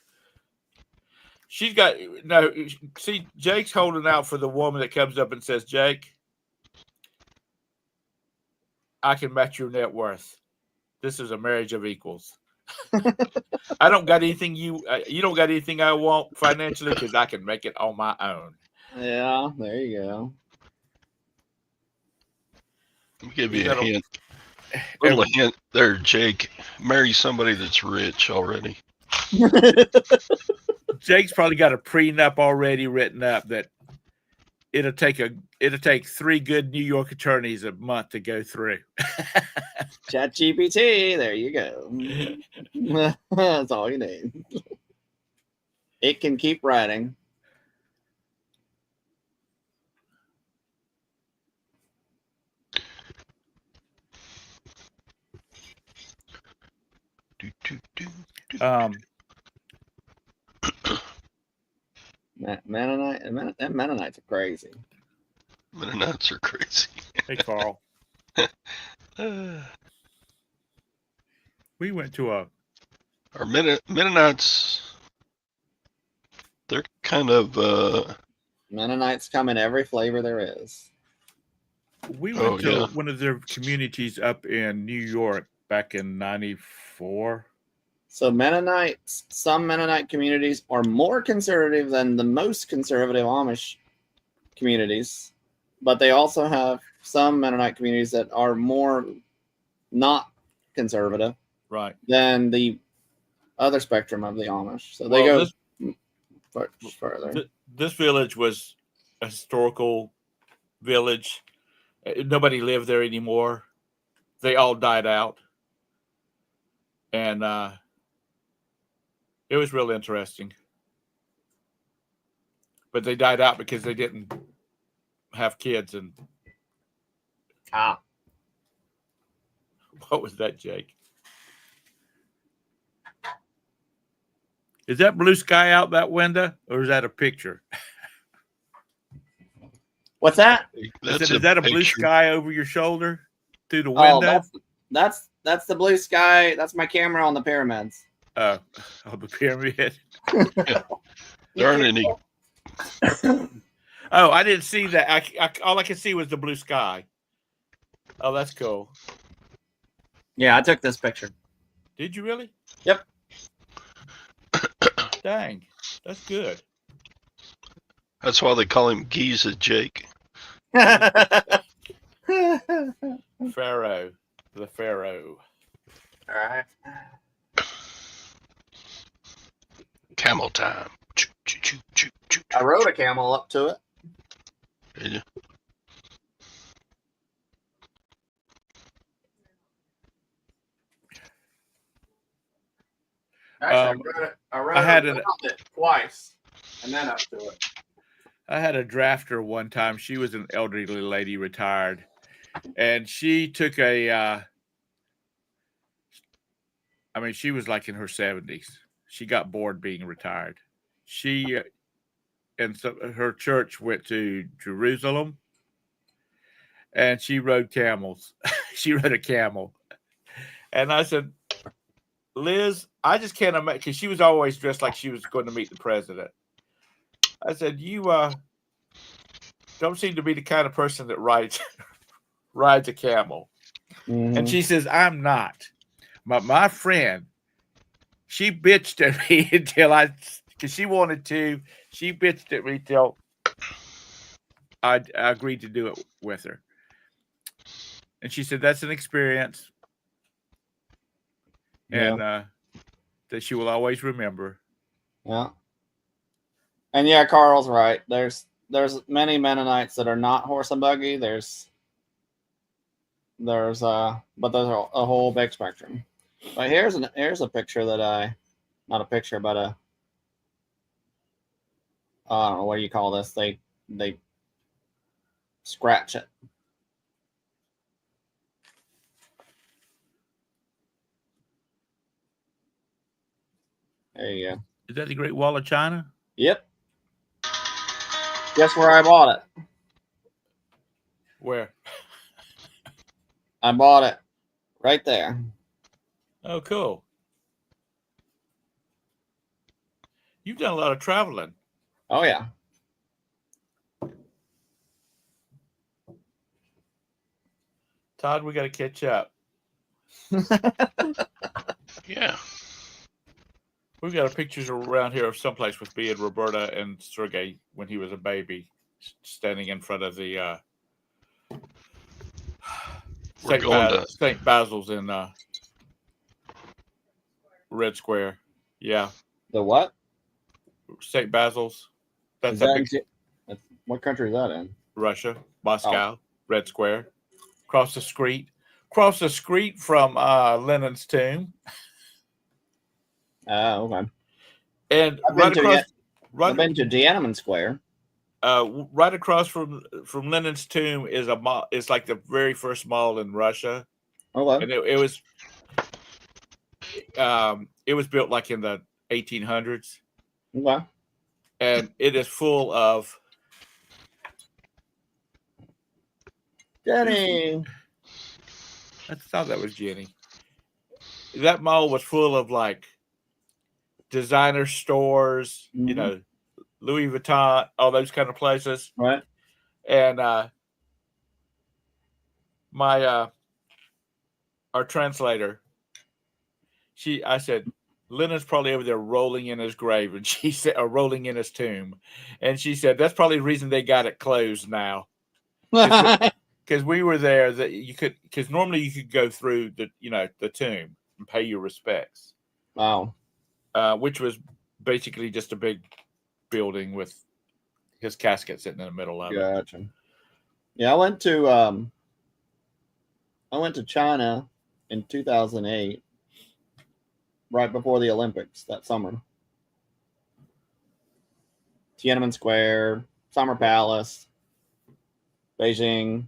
She's got no. See, Jake's holding out for the woman that comes up and says, "Jake, I can match your net worth. This is a marriage of equals. I don't got anything you don't got anything I want financially because I can make it on my own." Yeah, there you go. I'll give you a hint. Little hint there, Jake. Marry somebody that's rich already. Jake's probably got a prenup already written up that it'll take 3 good New York attorneys a month to go through. ChatGPT, there you go. That's all you need. It can keep writing. Mennonites are crazy. Mennonites are crazy. Hey, Carl. We went to our Mennonites. They're kind of Mennonites come in every flavor there is. We went to one of their communities up in New York back in '94. So Mennonites, some Mennonite communities are more conservative than the most conservative Amish communities, but they also have some Mennonite communities that are more not conservative, right, than the other spectrum of the Amish. So they go further. This village was a historical village. Nobody lived there anymore. They all died out. And it was real interesting. But they died out because they didn't have kids. And what was that, Jake? Is that blue sky out that window, or is that a picture? What's that? Is that a blue sky over your shoulder through the window? Oh, that's the blue sky. That's my camera on the pyramids. Oh, the pyramid. There aren't any. Oh, I didn't see that. All I could see was the blue sky. Oh, that's cool. Yeah, I took this picture. Did you really? Yep. Dang, that's good. That's why they call him Giza Jake. Pharaoh, the Pharaoh. All right. Camel time. I rode a camel up to it. Did you? Actually, I rode it twice, and then up to it. I had a drafter one time. She was an elderly lady, retired, and she took she was like in her 70s. She got bored being retired. And so her church went to Jerusalem, and she rode camels. She rode a camel. And I said, Liz, I just can't imagine, because she was always dressed like she was going to meet the president. I said, you don't seem to be the kind of person that rides a camel. Mhm. And she says, I'm not. My friend, she bitched at me until because she wanted to. She bitched at me till I agreed to do it with her. And she said, that's an experience. Yeah. And that she will always remember. Yeah. And yeah, Carl's right. There's many Mennonites that are not horse and buggy. But there's a whole big spectrum. But here's a picture that not a picture, but I don't know, what do you call this? They scratch it. There you go. Is that the Great Wall of China? Yep. Guess where I bought it? Where? I bought it right there. Oh, cool. You've done a lot of traveling. Oh yeah. Todd, we got to catch up. Yeah. We've got pictures around here of someplace with me and Roberta and Sergey when he was a baby, standing in front of the St. Basil's in Red Square. Yeah. The what? St. Basil's. Is that what country is that in? Russia, Moscow, Red Square. Across the street from Lenin's tomb. Oh, okay. And I've been to Tiananmen Square. Right across from Lenin's tomb is a mall. It's like the very first mall in Russia. Okay. And it was built like in the 1800s. Okay. And it is full of Jenny. I thought that was Jenny. That mall was full of like designer stores, Mhm. Louis Vuitton, all those kind of places. Right. And our translator, I said, Lenin's probably over there rolling in his grave, and she said, or rolling in his tomb, and she said that's probably the reason they got it closed now, because we were there. That you could, because normally you could go through the tomb and pay your respects. Wow. Which was basically just a big building with his casket sitting in the middle of it. Gotcha. Yeah, I went to China in 2008, right before the Olympics that summer. Tiananmen Square, Summer Palace, Beijing,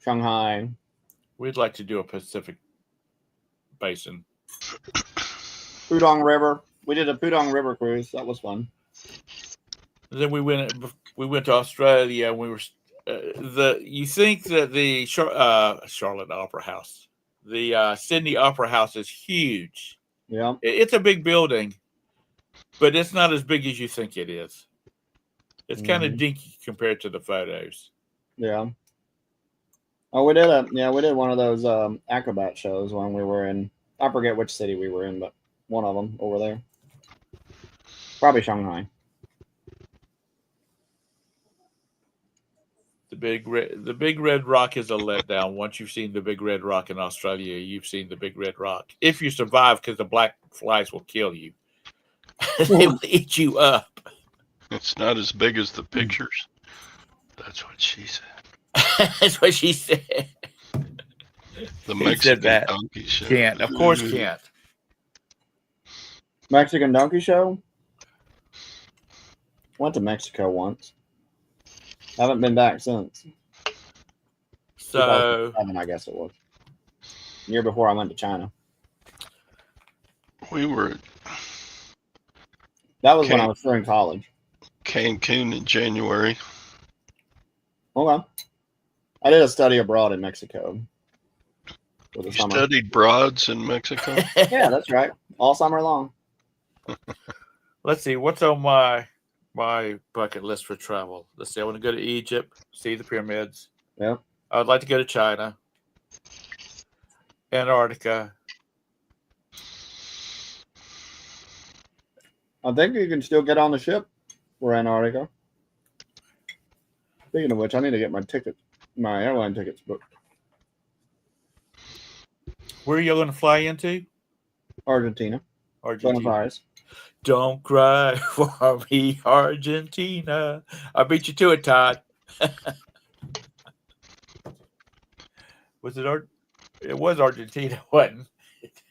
Shanghai. We'd like to do a Pacific Basin. Pudong River. We did a Pudong River cruise. That was fun. Then we went to Australia. And we were you think that the Charlotte Opera House, the Sydney Opera House is huge. Yeah. It's a big building, but it's not as big as you think it is. It's kind of dinky compared to the photos. Yeah. Oh, we did one of those acrobat shows when we were in, I forget which city we were in, but one of them over there. Probably Shanghai. The big red rock is a letdown. Once you've seen the big red rock in Australia, you've seen the big red rock. If you survive, because the black flies will kill you. They will eat you up. It's not as big as the pictures. That's what she said. That's what she said. The Mexican donkey show. Can't. Of course can't. Mexican donkey show? Went to Mexico once. Haven't been back since. So, I guess it was. Year before I went to China. We were. That was when I was still in college. Cancun in January. Okay. I did a study abroad in Mexico. You studied broads in Mexico? Yeah, that's right. All summer long. Let's see. What's on my bucket list for travel? Let's see. I want to go to Egypt, see the pyramids. Yeah. I would like to go to China, Antarctica. I think you can still get on the ship for Antarctica. Speaking of which, I need to get my airline tickets booked. Where are you going to fly into? Argentina. Buenos Argentina. Aires. Don't cry for me, Argentina. I beat you to it, Todd. Was it It was Argentina, wasn't it?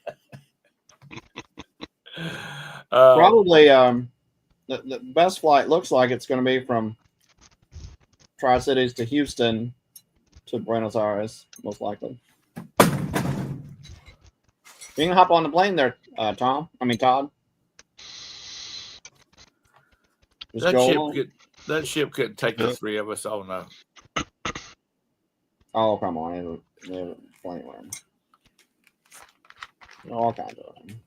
Probably the best flight looks like it's going to be from Tri-Cities to Houston to Buenos Aires, most likely. You can hop on the plane there, Todd. Just That ship couldn't take the three of us. Oh no. Oh, come on. There's plenty of room. All kinds of room.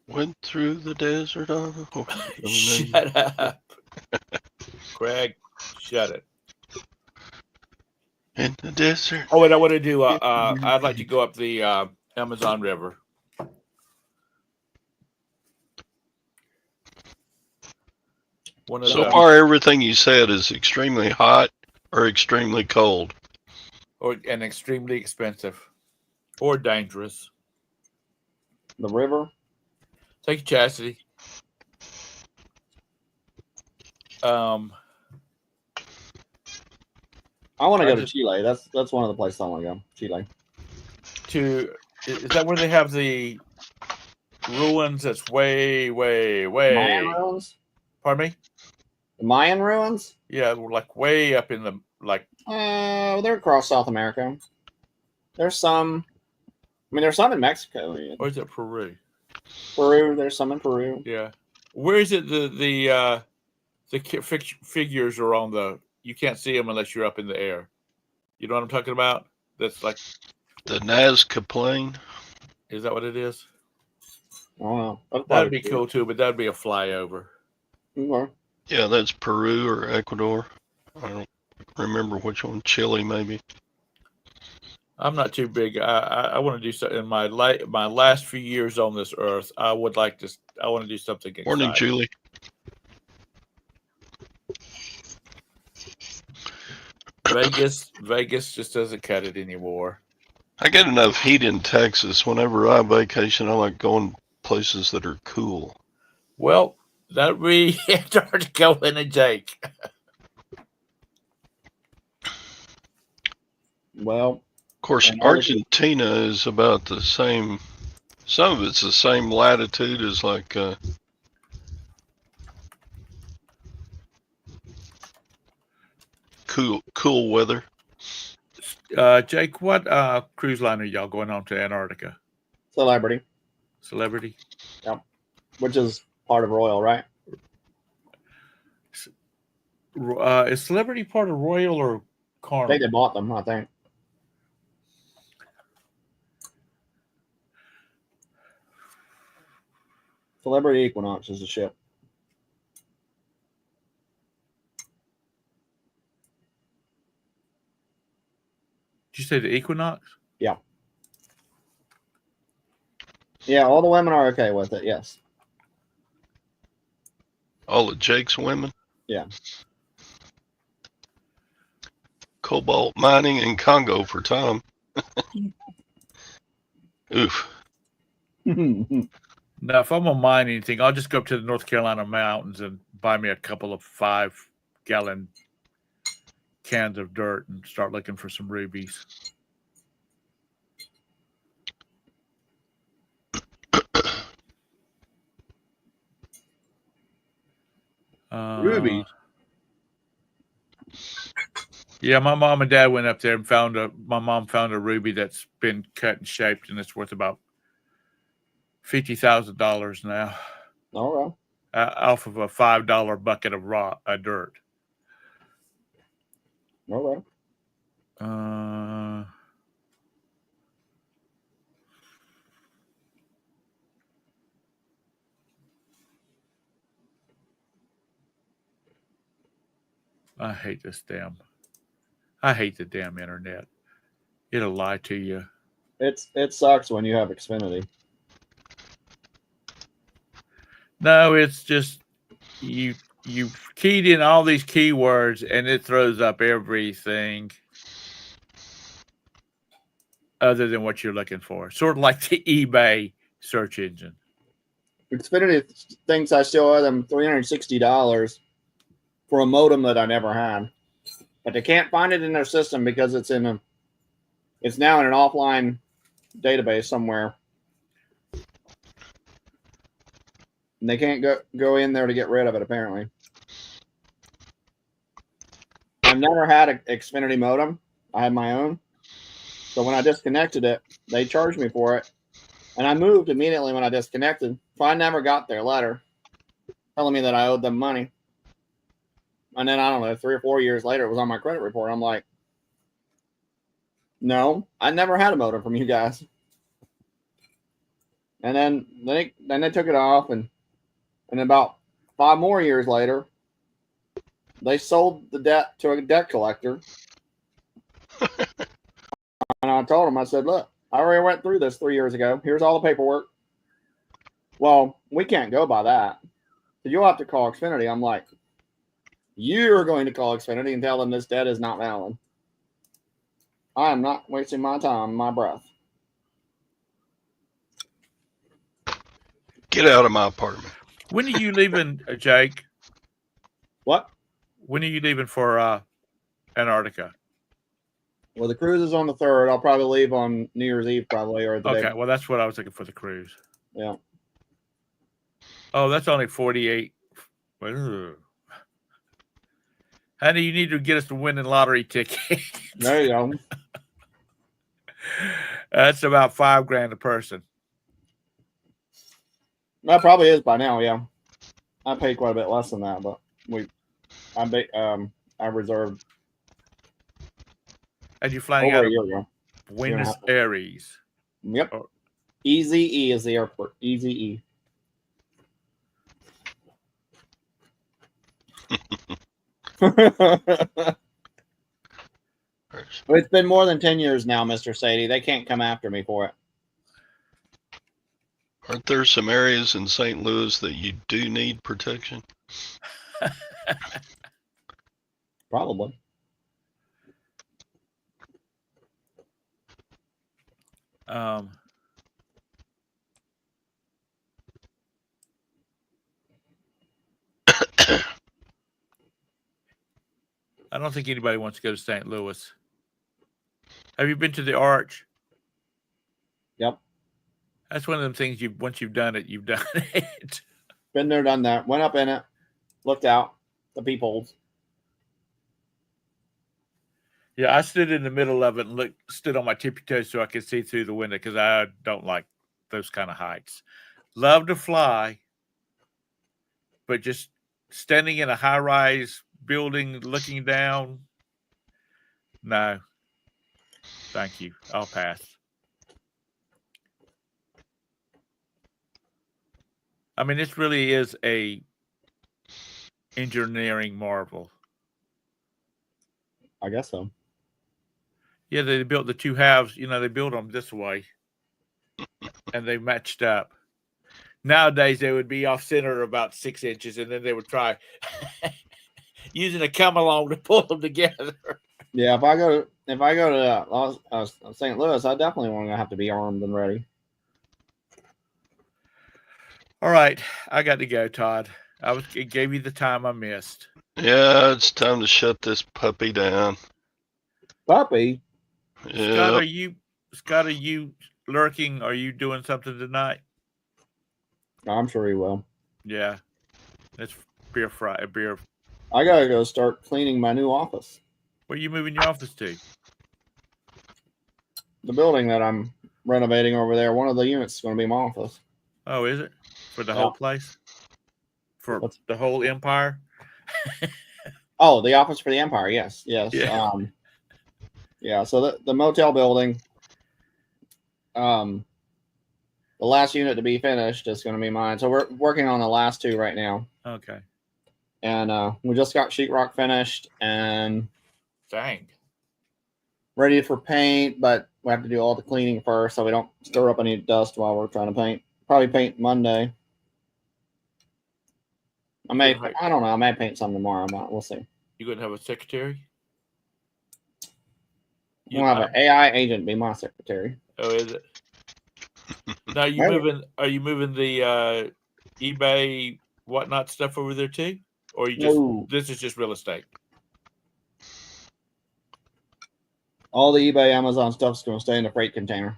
Went through the desert on a horse. Shut up. Craig, shut it. In the desert. Oh, and I want to do, I'd like to go up the Amazon River. So far, everything you said is extremely hot or extremely cold. And extremely expensive. Or dangerous. The river? Take a Chastity. I want to go to Chile. That's one of the places I want to go. Chile. Is that where they have the ruins that's way? Mayan ruins? Pardon me? The Mayan ruins? Yeah, like way up in the they're across South America. There's some. There's some in Mexico. Or is it Peru? Peru. There's some in Peru. Yeah. Where is it? The figures are on the. You can't see them unless you're up in the air. You know what I'm talking about? That's like the Nazca Plain. Is that what it is? Oh, that'd be cool too, but that'd be a flyover. Okay. Yeah, that's Peru or Ecuador. I don't remember which one. Chile, maybe. I'm not too big. I want to do something in my last few years on this earth. I want to do something exciting. Morning, Julie. Vegas just doesn't cut it anymore. I get enough heat in Texas. Whenever I vacation, I like going places that are cool. Well, that'd be Antarctica and Jake. Well, of course, Argentina is about the same. Some of it's the same latitude as like cool weather. Jake, what cruise line are y'all going on to Antarctica? Celebrity. Yep. Which is part of Royal, right? Is Celebrity part of Royal or Carnival? I think they bought them, I think. Celebrity Equinox is the ship. Did you say the Equinox? Yeah. Yeah, all the women are okay with it, yes. All of Jake's women? Yeah. Cobalt mining in Congo for Tom. Oof. Now, if I'm going to mine anything, I'll just go up to the North Carolina mountains and buy me a couple of 5-gallon cans of dirt and start looking for some rubies. Rubies? Yeah, my mom and dad went up there and my mom found a ruby that's been cut and shaped, and it's worth about $50,000 now. All right. Off of a $5 bucket of dirt. All right. I hate this damn. I hate the damn internet. It'll lie to you. It sucks when you have Xfinity. No, it's just you keyed in all these keywords and it throws up everything other than what you're looking for. Sort of like the eBay search engine. Xfinity thinks I still owe them $360 for a modem that I never had, but they can't find it in their system because it's now in an offline database somewhere, and they can't go in there to get rid of it. Apparently, I've never had an Xfinity modem. I had my own, so when I disconnected it, they charged me for it, and I moved immediately when I disconnected. So I never got their letter telling me that I owed them money. And then, I don't know, 3 or 4 years later, it was on my credit report. I'm like, no, I never had a modem from you guys. And then they took it off, and about 5 more years later, they sold the debt to a debt collector. And I told them, I said, look, I already went through this 3 years ago. Here's all the paperwork. Well, we can't go by that. So you'll have to call Xfinity. I'm like, you're going to call Xfinity and tell them this debt is not valid. I am not wasting my time, my breath. Get out of my apartment. When are you leaving, Jake? What? When are you leaving for Antarctica? Well, the cruise is on the 3rd. I'll probably leave on New Year's Eve, probably, or the day. Okay, well, that's what I was looking for, the cruise. Yeah. Oh, that's only 48. Ugh. Honey, you need to get us a winning lottery ticket. There you go. That's about $5,000 a person. That probably is by now, yeah. I paid quite a bit less than that, but I reserved And you're flying over out a of year ago. Buenos Aires. Yep. Oh. Easy E is the airport. Easy E. It's been more than 10 years now, Mr. Sadie. They can't come after me for it. Aren't there some areas in St. Louis that you do need protection? Probably. I don't think anybody wants to go to St. Louis. Have you been to the Arch? Yep. That's one of them things once you've done it, you've done it. Been there, done that. Went up in it, looked out the peepholes. Yeah, I stood in the middle of it and stood on my tippy toes so I could see through the window because I don't like those kind of heights. Love to fly, but just standing in a high-rise building looking down, no. Thank you. I'll pass. I mean, this really is a engineering marvel. I guess so. Yeah, they built the two halves. They built them this way, and they matched up. Nowadays, they would be off center about 6 inches, and then they would try using a come along to pull them together. Yeah, if I go to St. Louis, I definitely want to have to be armed and ready. All right, I got to go, Todd. It gave you the time I missed. Yeah, it's time to shut this puppy down. Puppy? Yeah. Scott, are you lurking? Are you doing something tonight? I'm sure he will. Yeah, it's beer. I gotta go start cleaning my new office. Where are you moving your office to? The building that I'm renovating over there, one of the units is going to be my office. Oh, is it? For the whole place? For the whole empire? Oh, the office for the empire. Yes. Yeah. Yeah. So the motel building, the last unit to be finished is going to be mine. So we're working on the last two right now. Okay. And we just got sheetrock finished and Dang. ready for paint, but we have to do all the cleaning first so we don't stir up any dust while we're trying to paint. Probably paint Monday. I don't know. I may paint some tomorrow. We'll see. You gonna have a secretary? We'll have an AI agent be my secretary. Oh, is it? Now you moving? Are you moving the eBay whatnot stuff over there too, or you just this is just real estate? All the eBay, Amazon stuff's going to stay in the freight container.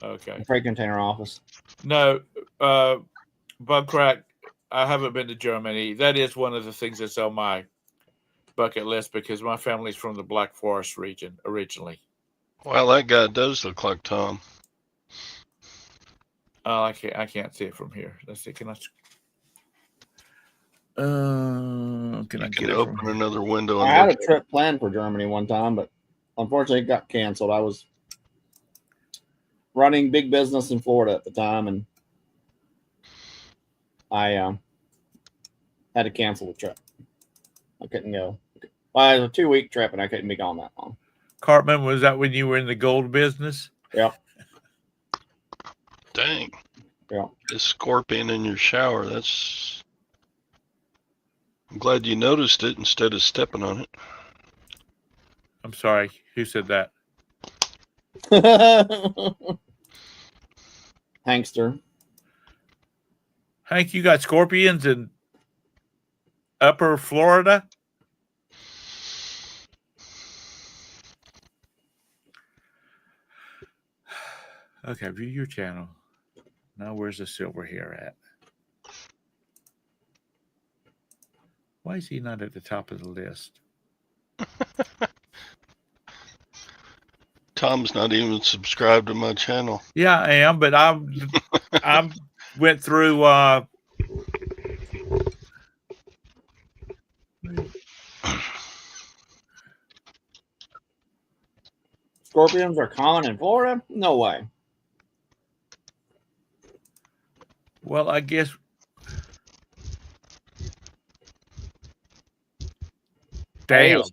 Okay. The freight container office. No, Bum Crack. I haven't been to Germany. That is one of the things that's on my bucket list because my family's from the Black Forest region originally. Well, that guy does look like Tom. Oh, I can't see it from here. Let's see. Can I get open another window? I had a trip planned for Germany one time, but unfortunately it got canceled. I was running big business in Florida at the time, and I had to cancel the trip. I couldn't go. Well, it was a 2-week trip, and I couldn't be gone that long. Cartman, was that when you were in the gold business? Yep. Dang. Yeah. A scorpion in your shower. I'm glad you noticed it instead of stepping on it. I'm sorry. Who said that? Hankster. Hank, you got scorpions in upper Florida? Okay, view your channel. Now where's the Silverhair at? Why is he not at the top of the list? Tom's not even subscribed to my channel. Yeah, I am, but I went through Scorpions are common in Florida? No way. Well, I guess damn. I was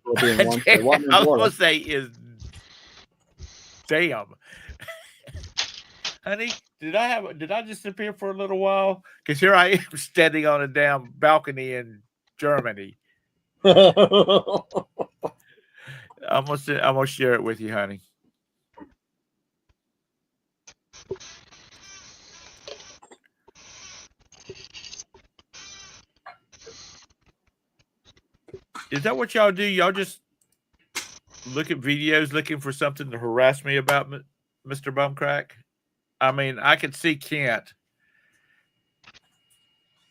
gonna say is damn. Honey, did I just appear for a little while? Because here I am standing on a damn balcony in Germany. I'm gonna share it with you, honey. Is that what y'all do? Y'all just look at videos looking for something to harass me about, Mr. Bumcrack? I mean, I could see Kent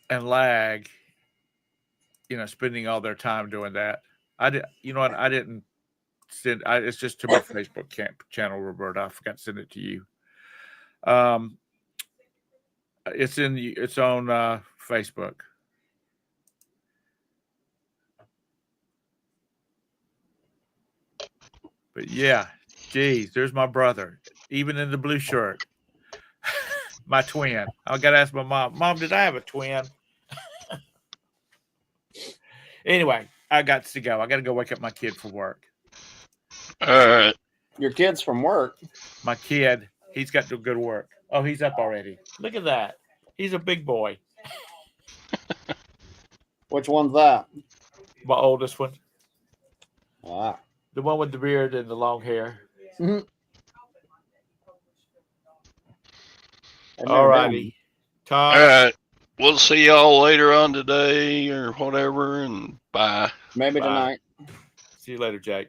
and Lag, spending all their time doing that. You know what? I didn't send. It's just to my Facebook channel, Roberta. I forgot to send it to you. It's on Facebook. But yeah, geez, there's my brother, even in the blue shirt. My twin. I got to ask my mom. Mom, did I have a twin? Anyway, I got to go. I got to go wake up my kid for work. All right. Your kid's from work? My kid, he's got to go to work. Oh, he's up already. Look at that. He's a big boy. Which one's that? My oldest one. Ah. The one with the beard and the long hair. Mm-hmm. All righty. All right. We'll see y'all later on today or whatever, and bye. Maybe tonight. See you later, Jake.